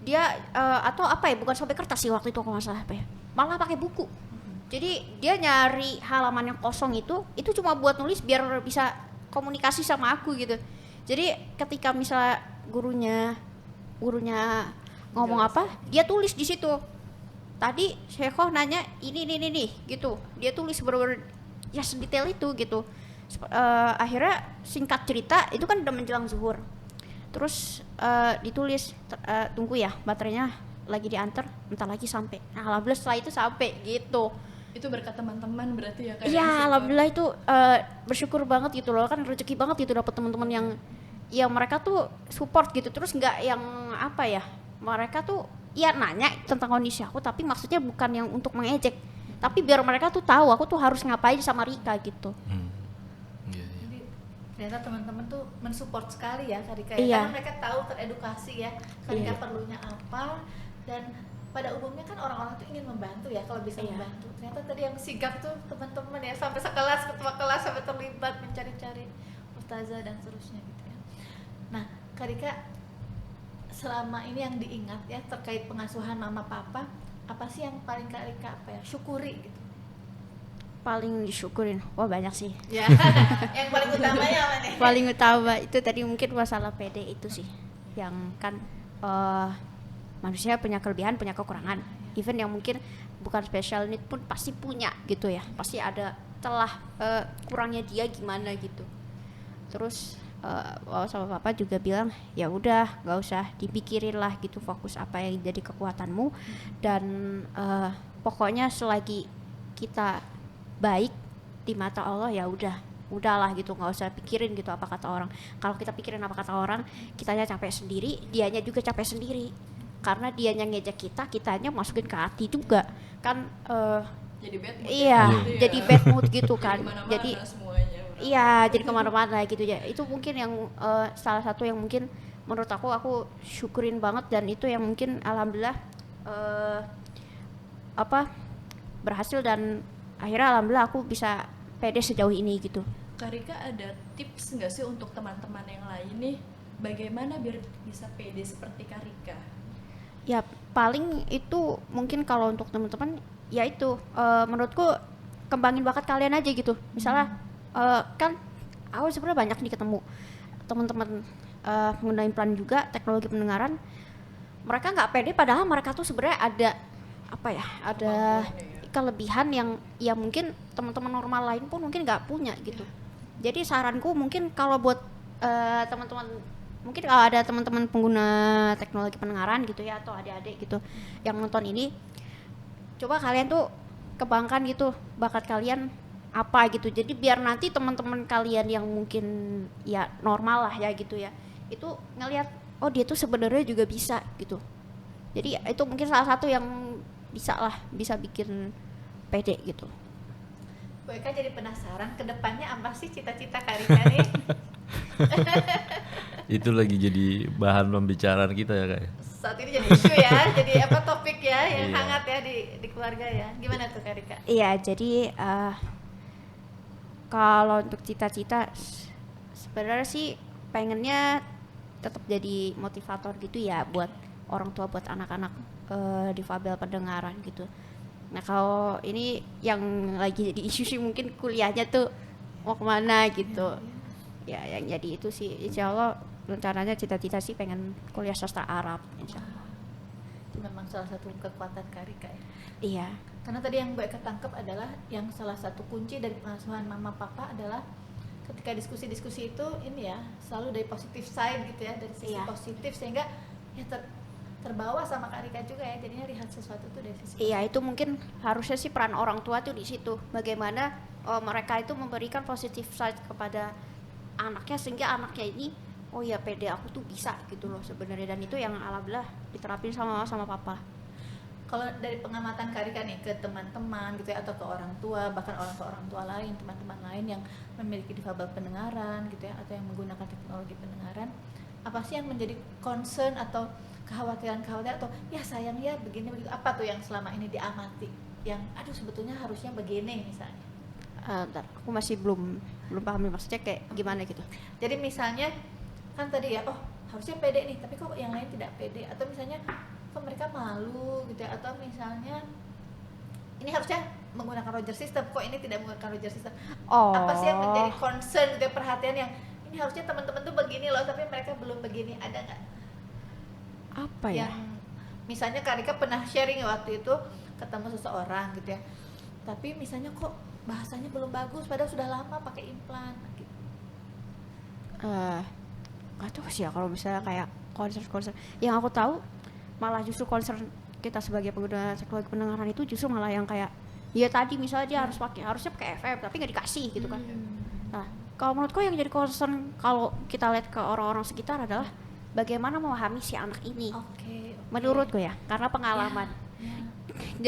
dia atau bukan sobek kertas sih waktu itu kalau nggak salah malah pakai buku. Jadi dia nyari halaman yang kosong itu cuma buat nulis biar bisa komunikasi sama aku gitu. Jadi ketika misalnya gurunya ngomong apa, dia tulis di situ. Tadi Syekhah nanya ini gitu. Dia tulis bener-bener ya sedetail itu gitu. Akhirnya singkat cerita itu kan udah menjelang zuhur. Terus ditulis tunggu ya baterainya lagi diantar, bentar lagi sampai. Nah alhamdulillah setelah itu sampai gitu. Itu berkat teman-teman berarti ya? Iya alhamdulillah itu bersyukur banget gitu loh, kan rezeki banget gitu dapat teman-teman yang mereka tuh support gitu. Terus nggak yang mereka tuh ya nanya tentang kondisi aku, tapi maksudnya bukan yang untuk mengejek, tapi biar mereka tuh tahu aku tuh harus ngapain sama Rika gitu. Jadi ternyata teman-teman tuh mensupport sekali ya Kak Rika ya. Iya. Karena mereka tahu teredukasi ya Kak Rika perlunya apa, dan pada umumnya kan orang-orang tuh ingin membantu ya kalau bisa membantu. Ternyata tadi yang sigap tuh teman-teman ya, sampai sekelas, ketua kelas sampai terlibat mencari-cari ustazah dan seterusnya gitu ya. Nah Kak Rika, selama ini yang diingat ya terkait pengasuhan mama papa, apa sih yang paling Kak Rika syukuri gitu? Paling disyukurin, wah banyak sih Ya, yang paling utamanya apa nih? paling utama itu tadi mungkin masalah PD itu sih, yang kan manusia punya kelebihan punya kekurangan, even yang mungkin bukan special need pun pasti punya gitu ya, pasti ada celah kurangnya dia gimana gitu. Terus sama papa juga bilang ya udah nggak usah dipikirin lah gitu, fokus apa yang jadi kekuatanmu, dan pokoknya selagi kita baik di mata Allah ya udahlah gitu, nggak usah pikirin gitu apa kata orang. Kalau kita pikirin apa kata orang, kitanya capek sendiri, dianya juga capek sendiri, karena dianya ngejek kitanya masukin ke hati juga kan. Jadi bad mood iya gitu ya. jadi bad mood gitu kan. Jadi semuanya iya jadi kemana-mana gitu ya. Itu mungkin yang salah satu yang mungkin menurut aku syukurin banget, dan itu yang mungkin alhamdulillah berhasil, dan akhirnya alhamdulillah aku bisa pede sejauh ini gitu. Kak Rika ada tips nggak sih untuk teman-teman yang lain nih, bagaimana biar bisa pede seperti Kak Rika? Ya paling itu mungkin kalau untuk teman-teman ya itu menurutku kembangin bakat kalian aja gitu. Misalnya kan aku sebenarnya banyak nih ketemu teman-teman pengguna implan juga teknologi pendengaran, mereka nggak pede padahal mereka tuh sebenarnya ada apa ya, ada kelebihan yang ya mungkin teman-teman normal lain pun mungkin nggak punya gitu. Jadi saranku mungkin kalau buat teman-teman, mungkin kalau ada teman-teman pengguna teknologi pendengaran gitu ya, atau adik-adik gitu yang nonton ini, coba kalian tuh kembangkan gitu bakat kalian apa gitu. Jadi biar nanti teman-teman kalian yang mungkin ya normal lah ya gitu ya, itu ngelihat oh dia tuh sebenarnya juga bisa gitu. Jadi itu mungkin salah satu yang bisa bikin pede gitu. Gue kan jadi penasaran kedepannya apa sih cita-cita Kak Rika nih? Itu lagi jadi bahan pembicaraan kita ya Kak. Saat ini jadi isu ya, jadi apa topik ya yang Iya. hangat ya di keluarga ya. Gimana tuh Kak Rika? Iya, jadi kalau untuk cita-cita sebenarnya sih pengennya tetap jadi motivator gitu ya buat orang tua, buat anak-anak difabel pendengaran gitu. Nah kalau ini yang lagi jadi isu sih mungkin kuliahnya tuh mau kemana gitu. Ya yang jadi itu sih insya Allah rencananya cita-cita sih pengen kuliah sastra Arab insya Allah. Itu memang salah satu kekuatan Kak Rika ya. Iya. Karena tadi yang Mbak ketangkep adalah yang salah satu kunci dari pengasuhan mama papa adalah ketika diskusi-diskusi itu ini ya selalu dari positif side gitu ya, dari sisi Iya. positif sehingga ya terbawa sama Kak Rika juga ya, jadinya lihat sesuatu tuh dari sisi Iya, itu mungkin harusnya sih peran orang tua tuh di situ. Bagaimana mereka itu memberikan positive side kepada anaknya sehingga anaknya ini oh ya pede aku tuh bisa gitu loh sebenarnya, dan itu yang alhamdulillah diterapin sama papa. Kalau dari pengamatan Kak Rika nih ke teman-teman gitu ya, atau ke orang tua, bahkan orang tua lain, teman-teman lain yang memiliki difabel pendengaran gitu ya, atau yang menggunakan teknologi pendengaran, apa sih yang menjadi concern atau kekhawatiran atau ya sayang ya begini begitu, apa tuh yang selama ini diamati yang aduh sebetulnya harusnya begini misalnya? Bentar, aku masih belum paham nih, maksudnya kayak gimana gitu. Jadi misalnya kan tadi ya, oh harusnya pede nih, tapi kok yang lain tidak pede, atau misalnya kok mereka malu gitu ya, atau misalnya ini harusnya menggunakan Roger system, kok ini tidak menggunakan Roger system. Oh. Apa sih yang menjadi concern gitu ya, perhatian yang ini harusnya teman-teman tuh begini loh, tapi mereka belum begini, ada nggak? Apa ya? Yang misalnya Kak Rika pernah sharing waktu itu ketemu seseorang gitu ya, tapi misalnya kok bahasanya belum bagus padahal sudah lama pakai implan gitu. Gak tahu sih ya kalau misalnya kayak concern yang aku tahu malah justru concern kita sebagai pengguna teknologi pendengaran itu justru malah yang kayak ya tadi misalnya dia harusnya pakai FM tapi nggak dikasih gitu kan. Nah kalau menurutku yang jadi concern kalau kita lihat ke orang-orang sekitar adalah bagaimana memahami si anak ini. Oke. Menurutku ya, karena pengalaman. Ya.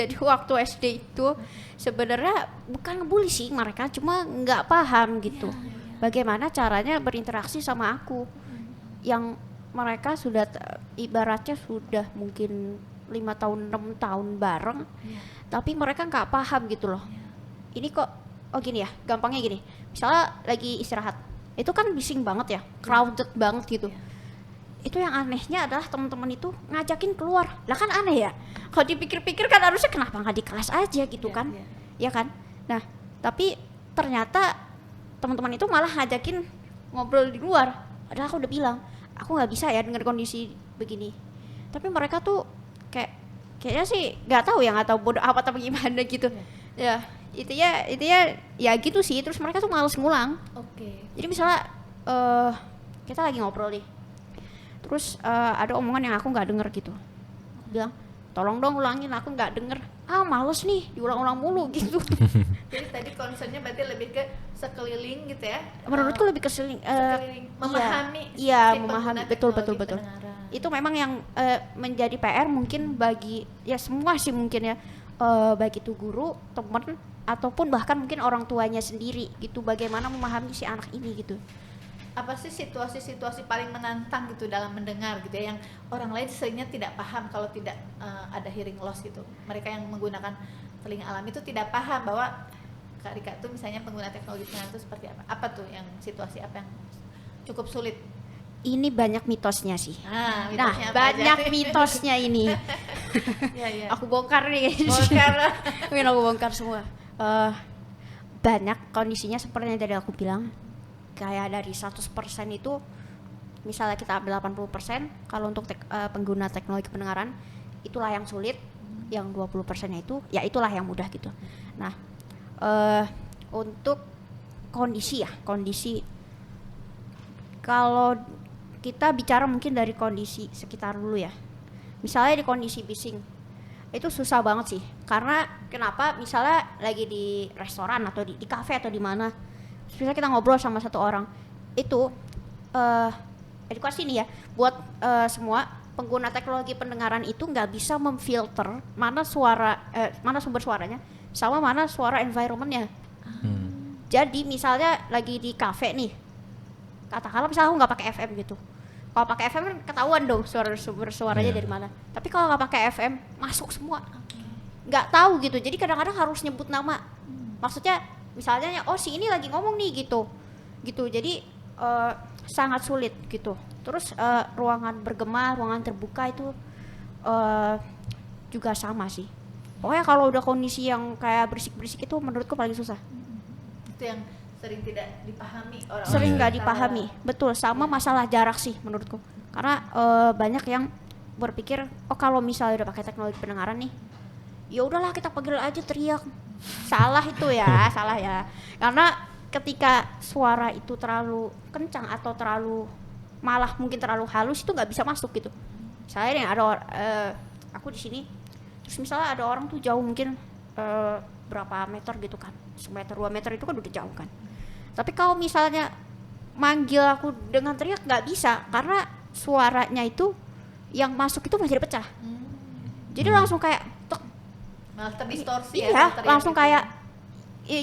Jadi waktu SD itu sebenarnya bukan ngebully sih mereka, cuma nggak paham gitu. Bagaimana caranya berinteraksi sama aku, yang mereka sudah ibaratnya sudah mungkin 5 tahun 6 tahun bareng, tapi mereka nggak paham gitu loh. Ini kok oh gini ya, gampangnya gini. Misalnya lagi istirahat, itu kan bising banget ya, crowded banget gitu. Itu yang anehnya adalah teman-teman itu ngajakin keluar. Lah kan aneh ya. Kalau dipikir-pikir kan harusnya kenapa nggak di kelas aja gitu kan? Ya kan? Nah, tapi ternyata teman-teman itu malah ngajakin ngobrol di luar. Padahal aku udah bilang, aku nggak bisa ya dengan kondisi begini. Tapi mereka tuh kayaknya sih nggak tahu bodoh apa atau gimana gitu. Ya, itu ya gitu sih. Terus mereka tuh males ngulang. Oke. Jadi misalnya kita lagi ngobrol nih. Terus ada omongan yang aku nggak denger gitu. Aku bilang, tolong dong ulangin, aku nggak denger. Males nih, diulang-ulang mulu gitu. Jadi tadi concernnya berarti lebih ke sekeliling gitu ya? Menurutku lebih ke sekeliling, memahami. Iya, si memahami, pengguna betul. teknologi pendengaran. Itu memang yang menjadi PR mungkin bagi ya semua sih mungkin ya, baik itu guru, teman, ataupun bahkan mungkin orang tuanya sendiri gitu. Bagaimana memahami si anak ini gitu. Apa sih situasi-situasi paling menantang gitu dalam mendengar gitu ya, yang orang lain seringnya tidak paham kalau tidak ada hearing loss gitu. Mereka yang menggunakan telinga alam itu tidak paham bahwa Kak Rika tuh misalnya pengguna teknologi pendengaran itu seperti apa. Apa tuh yang situasi apa yang cukup sulit? Ini banyak mitosnya sih. Nah, Nah, mitosnya apa banyak aja? mitosnya ini. Iya. Aku bongkar nih. Bongkar. Mungkin aku bongkar semua. Banyak kondisinya seperti yang tadi aku bilang. Kayak dari 100% itu misalnya kita ambil 80%, kalau untuk pengguna teknologi pendengaran itulah yang sulit, yang 20%-nya itu ya itulah yang mudah gitu. Nah, untuk kondisi kalau kita bicara mungkin dari kondisi sekitar dulu ya. Misalnya di kondisi bising itu susah banget sih, karena kenapa, misalnya lagi di restoran atau di kafe atau di mana, misalnya kita ngobrol sama satu orang, itu edukasi nih ya buat semua pengguna teknologi pendengaran itu nggak bisa memfilter mana sumber suaranya sama mana suara environmentnya. Jadi misalnya lagi di kafe nih, katakanlah misalnya aku nggak pakai FM gitu. Kalau pakai FM kan ketahuan dong sumber suaranya dari mana. Tapi kalau nggak pakai FM masuk semua, nggak tahu gitu. Jadi kadang-kadang harus nyebut nama. Maksudnya misalnya oh si ini lagi ngomong nih gitu. Jadi sangat sulit gitu. Terus ruangan bergema, ruangan terbuka itu juga sama sih. Pokoknya kalau udah kondisi yang kayak berisik-berisik itu menurutku paling susah. Itu yang sering tidak dipahami orang-orang. Sering nggak dipahami, betul. Sama masalah jarak sih menurutku. Karena banyak yang berpikir, oh kalau misalnya udah pakai teknologi pendengaran nih, ya udahlah kita panggil aja teriak. Salah itu ya, salah ya. Karena ketika suara itu terlalu kencang atau malah mungkin terlalu halus, itu nggak bisa masuk gitu. Misalnya nih ada aku di sini, terus misalnya ada orang tuh jauh mungkin berapa meter gitu kan, 1 meter 2 meter itu kan udah jauh kan. Tapi kalau misalnya manggil aku dengan teriak nggak bisa, karena suaranya itu yang masuk itu masih pecah. Jadi langsung kayak tek, Malah terdistorsi iya, teriak langsung gitu. kayak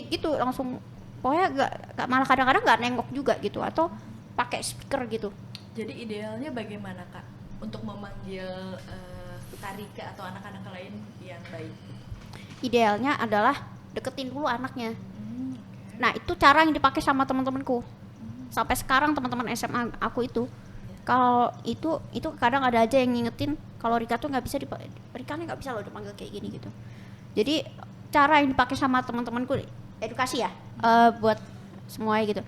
gitu, langsung pokoknya nggak malah kadang-kadang nggak nengok juga gitu, atau pakai speaker gitu. Jadi idealnya bagaimana Kak untuk memanggil Kak Rika atau anak-anak lain yang baik? Idealnya adalah deketin dulu anaknya. Nah itu cara yang dipakai sama teman-temanku. Sampai sekarang teman-teman SMA aku itu, kalau itu kadang ada aja yang ngingetin kalau Rika tuh nggak bisa Rika nggak bisa loh dipanggil kayak gini gitu. Jadi cara yang dipakai sama teman-temanku, edukasi ya buat semuanya gitu.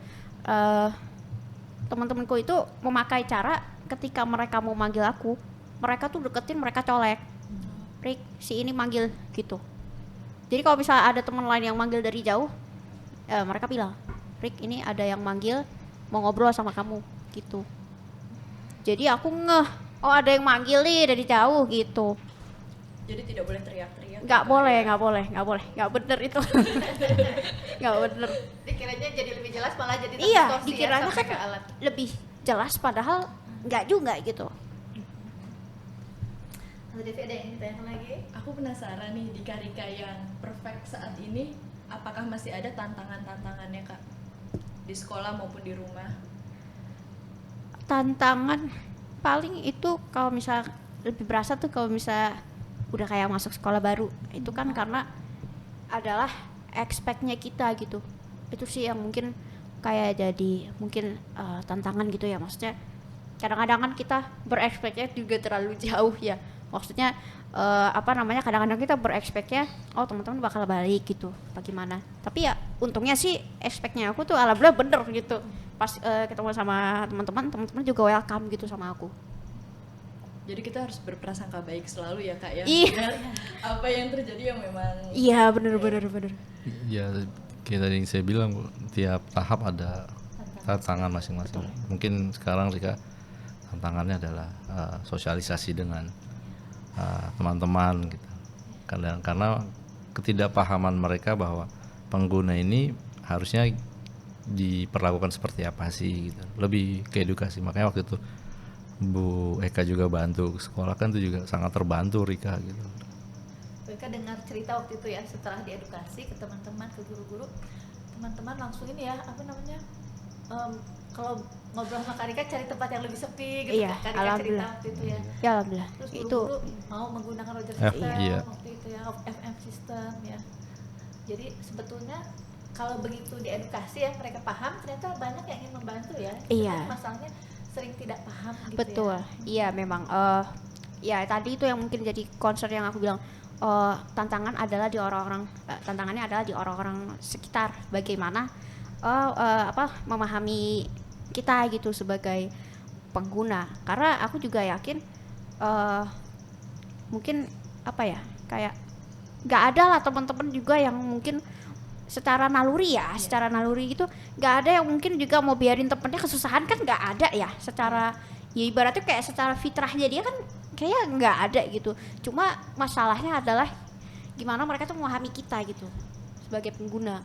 Teman-temanku itu memakai cara ketika mereka mau manggil aku, mereka tuh deketin, mereka colek, Rik si ini manggil gitu. Jadi kalau misalnya ada teman lain yang manggil dari jauh, mereka bilang, Rik ini ada yang manggil mau ngobrol sama kamu gitu. Jadi aku ngeh, oh ada yang manggil nih dari jauh gitu. Jadi tidak boleh teriak-teriak. Nggak boleh, nggak bener itu. Nggak bener. Dikiranya jadi lebih jelas, malah jadi Iya, terdistorsi dikiranya sampai kan ke alat. lebih jelas padahal nggak juga gitu. Tante Devi ada yang ditanyakan lagi? Aku penasaran nih, di Kak Rika yang perfect saat ini, apakah masih ada tantangan-tantangannya Kak? Di sekolah maupun di rumah? Tantangan paling itu kalau misal lebih berasa tuh kalau misal udah kayak masuk sekolah baru, itu kan karena adalah expect-nya kita gitu. Itu sih yang mungkin kayak jadi mungkin tantangan gitu ya. Maksudnya kadang-kadang kan kita berekspektnya juga terlalu jauh ya. Maksudnya kadang-kadang kita berekspektnya oh teman-teman bakal balik gitu bagaimana. Tapi ya untungnya sih expect-nya aku tuh alhamdulillah bener gitu. Pas ketemu sama teman-teman juga welcome gitu sama aku. Jadi kita harus berprasangka baik selalu ya Kak ya. Iya. Biar apa yang terjadi yang memang. Iya bener. Ya kayak tadi yang saya bilang Bu, tiap tahap ada tantangan masing-masing. Mungkin sekarang Rika tantangannya adalah sosialisasi dengan teman-teman gitu. Karena ketidakpahaman mereka bahwa pengguna ini harusnya diperlakukan seperti apa sih gitu. Lebih ke edukasi. Makanya waktu itu Bu Eka juga bantu sekolah kan, itu juga sangat terbantu Rika gitu. Mereka dengar cerita waktu itu ya, setelah diedukasi ke teman-teman, ke guru-guru, teman-teman langsung ini ya, apa namanya, kalau ngobrol sama Kak Rika cari tempat yang lebih sepi gitu. Iya, Kak Rika cerita alhamdulillah. waktu itu ya. Ya alhamdulillah. Terus Itu guru-guru mau menggunakan Roger system iya. waktu itu ya, FM system ya. Jadi sebetulnya kalau begitu diedukasi ya, mereka paham, ternyata banyak yang ingin membantu ya. Iya. Tapi masalahnya sering tidak paham gitu betul. ya. Iya memang. Ya tadi itu yang mungkin jadi concern yang aku bilang. Tantangannya adalah di orang-orang sekitar. Bagaimana memahami kita gitu sebagai pengguna. Karena aku juga yakin mungkin apa ya, kayak nggak ada lah teman-teman juga yang mungkin secara naluri ya, secara naluri gitu nggak ada yang mungkin juga mau biarin temennya kesusahan, kan nggak ada ya. Secara ya ibaratnya kayak secara fitrahnya dia kan kayak nggak ada gitu. Cuma masalahnya adalah gimana mereka tuh memahami kita gitu sebagai pengguna.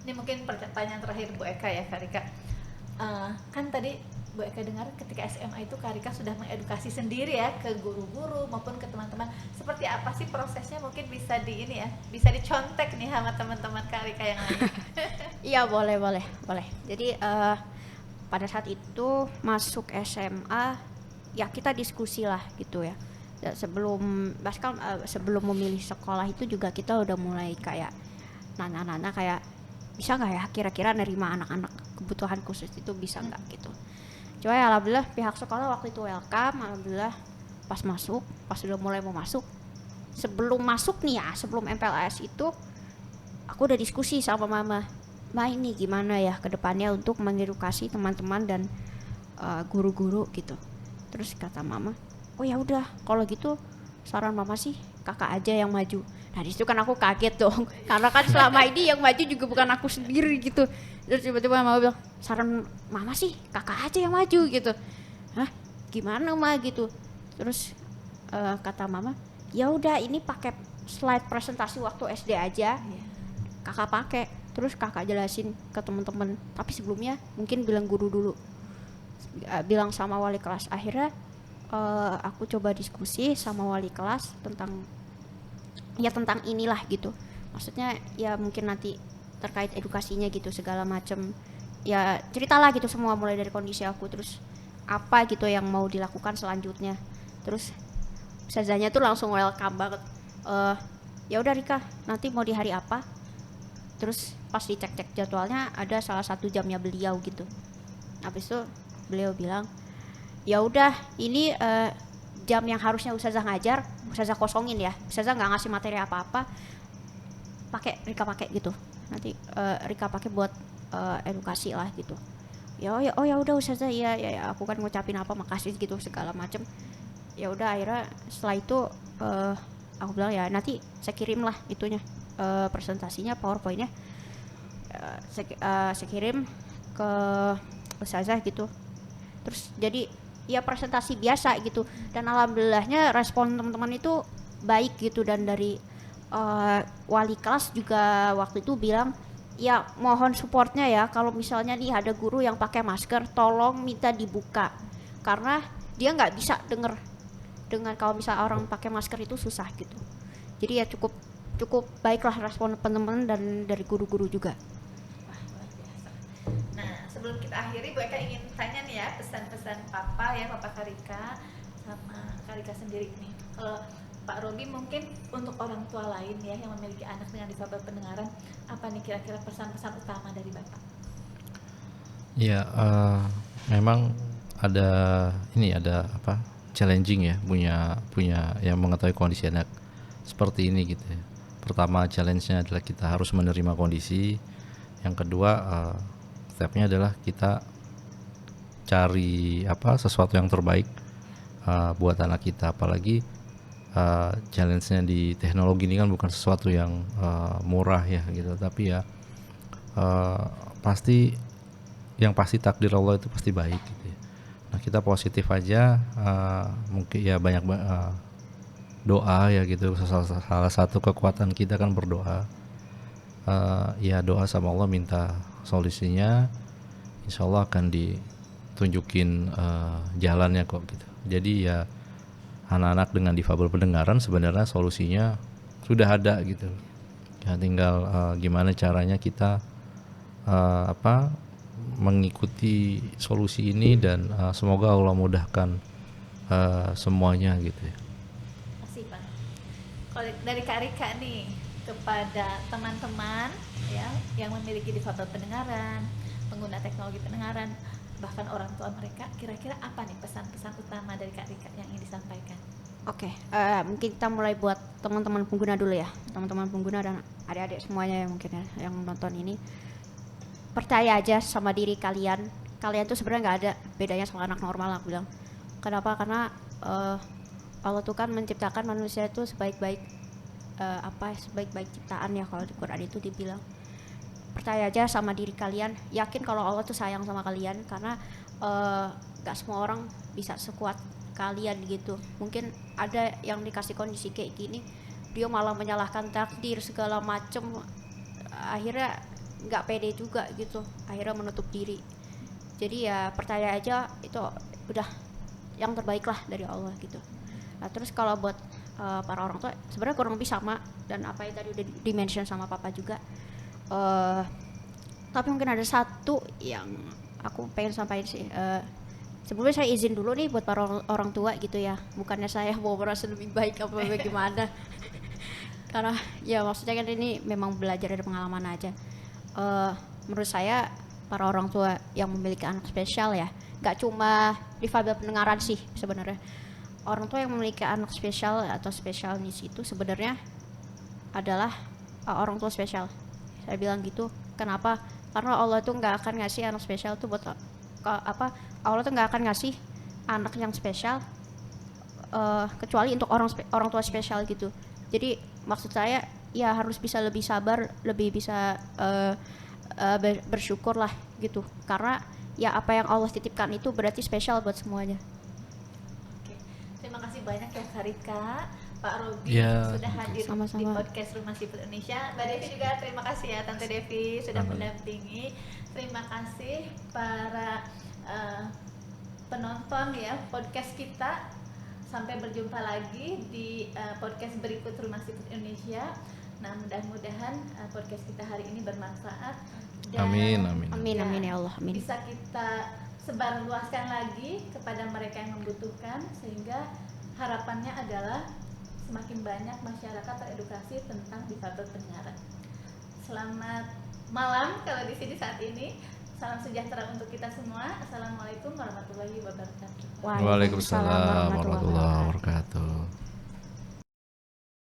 Ini mungkin pertanyaan terakhir Bu Eka ya, Kak Rika. Kan tadi Bu Eka dengar ketika SMA itu Kak Rika sudah mengedukasi sendiri ya ke guru-guru maupun ke teman-teman. Seperti apa sih prosesnya, mungkin bisa di ini ya, bisa dicontek nih sama teman-teman Kak Rika yang lain. Iya boleh. Jadi pada saat itu masuk SMA ya kita diskusi lah gitu ya. Dan sebelum memilih sekolah itu juga kita udah mulai kayak nanya-nanya kayak bisa nggak ya kira-kira nerima anak-anak kebutuhan khusus itu bisa nggak gitu. Coba ya alhamdulillah pihak sekolah waktu itu welcome, alhamdulillah pas udah mulai mau masuk, sebelum masuk nih ya, sebelum MPLS itu aku udah diskusi sama mama ini gimana ya kedepannya untuk mengedukasi teman-teman dan guru-guru gitu. Terus kata mama, oh ya udah kalau gitu saran mama sih kakak aja yang maju. Nah disitu kan aku kaget dong, karena kan selama ini yang maju juga bukan aku sendiri gitu. Terus tiba-tiba mama bilang, saran mama sih kakak aja yang maju gitu. Hah gimana ma gitu. Terus kata mama, ya udah ini pakai slide presentasi waktu SD aja, kakak pakai. Terus kakak jelasin ke teman-teman, tapi sebelumnya mungkin bilang guru dulu, bilang sama wali kelas. Akhirnya aku coba diskusi sama wali kelas tentang inilah gitu. Maksudnya ya mungkin nanti terkait edukasinya gitu segala macem. Ya ceritalah gitu semua mulai dari kondisi aku, terus apa gitu yang mau dilakukan selanjutnya. Terus ustazahnya tuh langsung welcome banget. Ya udah Rika, nanti mau di hari apa? Terus pas dicek-cek jadwalnya ada salah satu jamnya beliau gitu. Habis itu beliau bilang, ya udah ini jam yang harusnya ustazah ngajar, ustazah kosongin ya, ustazah nggak ngasih materi apa-apa, Rika pakai gitu, nanti Rika pakai buat edukasi lah gitu. Ya udah ustazah, ya aku kan ngucapin apa makasih gitu segala macem. Ya udah akhirnya setelah itu aku bilang ya nanti saya kirim lah itunya presentasinya, PowerPoint-nya saya kirim ke ustazah gitu. Terus jadi ya presentasi biasa gitu, dan alhamdulillahnya respon teman-teman itu baik gitu. Dan dari wali kelas juga waktu itu bilang ya mohon supportnya ya, kalau misalnya nih ada guru yang pakai masker tolong minta dibuka, karena dia nggak bisa denger dengan kalau misalnya orang pakai masker itu susah gitu. Jadi ya cukup baiklah respon teman-teman dan dari guru-guru juga. Nah, sebelum kita akhiri, Bu Eka ingin tanya nih ya, pesan-pesan Papa Kak Rika sama Kak Rika sendiri nih. Kalau Pak Robi mungkin untuk orang tua lain ya yang memiliki anak dengan difabel pendengaran, apa nih kira-kira pesan-pesan utama dari Bapak? Ya, memang ada challenging ya, punya yang mengetahui kondisi anak seperti ini gitu ya. Pertama challenge-nya adalah kita harus menerima kondisi. Yang kedua stepnya adalah kita cari sesuatu yang terbaik buat anak kita. Apalagi challenge-nya di teknologi ini kan bukan sesuatu yang murah ya gitu. Tapi ya pasti takdir Allah itu pasti baik gitu ya. Nah kita positif aja, mungkin ya banyak doa ya gitu. Salah satu kekuatan kita kan berdoa. Ya doa sama Allah, minta solusinya, insya Allah akan ditunjukin jalannya kok gitu. Jadi ya anak-anak dengan difabel pendengaran sebenarnya solusinya sudah ada gitu ya, tinggal gimana caranya kita mengikuti solusi ini, dan semoga Allah mudahkan semuanya gitu ya. Terima kasih Pak. Kalau dari Kak Rika nih kepada teman-teman ya yang memiliki difabel pendengaran, pengguna teknologi pendengaran, bahkan orang tua mereka, kira-kira apa nih pesan-pesan utama dari Kak Rika yang ingin disampaikan? Oke, mungkin kita mulai buat teman-teman pengguna dulu ya, teman-teman pengguna dan adik-adik semuanya yang mungkin ya, yang menonton ini. Percaya aja sama diri kalian kalian tuh sebenarnya nggak ada bedanya sama anak normal, aku bilang. Kenapa? Karena Allah tuh kan menciptakan manusia itu sebaik-baik sebaik-baik ciptaan ya, kalau di Quran itu dibilang. Percaya aja sama diri kalian, yakin kalau Allah tuh sayang sama kalian, karena gak semua orang bisa sekuat kalian gitu. Mungkin ada yang dikasih kondisi kayak gini, dia malah menyalahkan takdir segala macem, akhirnya nggak pede juga gitu, akhirnya menutup diri. Jadi ya percaya aja itu udah yang terbaik lah dari Allah gitu. Nah terus kalau buat para orang tua sebenarnya kurang lebih sama, dan apa yang tadi udah di-mention sama papa juga. Tapi mungkin ada satu yang aku pengen sampaikan sih. Sebelumnya saya izin dulu nih buat para orang tua gitu ya, bukannya saya mau merasa lebih baik apa bagaimana. Karena ya maksudnya kan ini memang belajar dari pengalaman aja. Menurut saya para orang tua yang memiliki anak spesial ya, gak cuma difabel pendengaran sih sebenarnya. Orang tua yang memiliki anak spesial atau special needs itu sebenarnya adalah orang tua spesial. Saya bilang gitu. Kenapa? Karena Allah tuh nggak akan ngasih anak spesial tuh buat Allah tuh nggak akan ngasih anak yang spesial kecuali untuk orang tua spesial gitu. Jadi maksud saya ya harus bisa lebih sabar, lebih bisa bersyukur lah gitu. Karena ya apa yang Allah titipkan itu berarti spesial buat semuanya. Terima kasih banyak ya Kak Rika, Pak Robi Ya, sudah hadir sama-sama. di podcast Rumah Siput Indonesia. Mbak Devi juga terima kasih ya Tante Devi sudah Sama. mendampingi. Terima kasih para penonton ya podcast kita. Sampai berjumpa lagi di podcast berikut Rumah Siput Indonesia. Nah mudah-mudahan podcast kita hari ini bermanfaat. Dan Amin, amin. Amin amin ya Allah, amin. bisa kita sebarluaskan lagi kepada mereka yang membutuhkan, sehingga harapannya adalah semakin banyak masyarakat teredukasi tentang difabel pendengaran. Selamat malam kalau di sini saat ini. Salam sejahtera untuk kita semua. Assalamualaikum warahmatullahi wabarakatuh. Waalaikumsalam warahmatullahi wabarakatuh.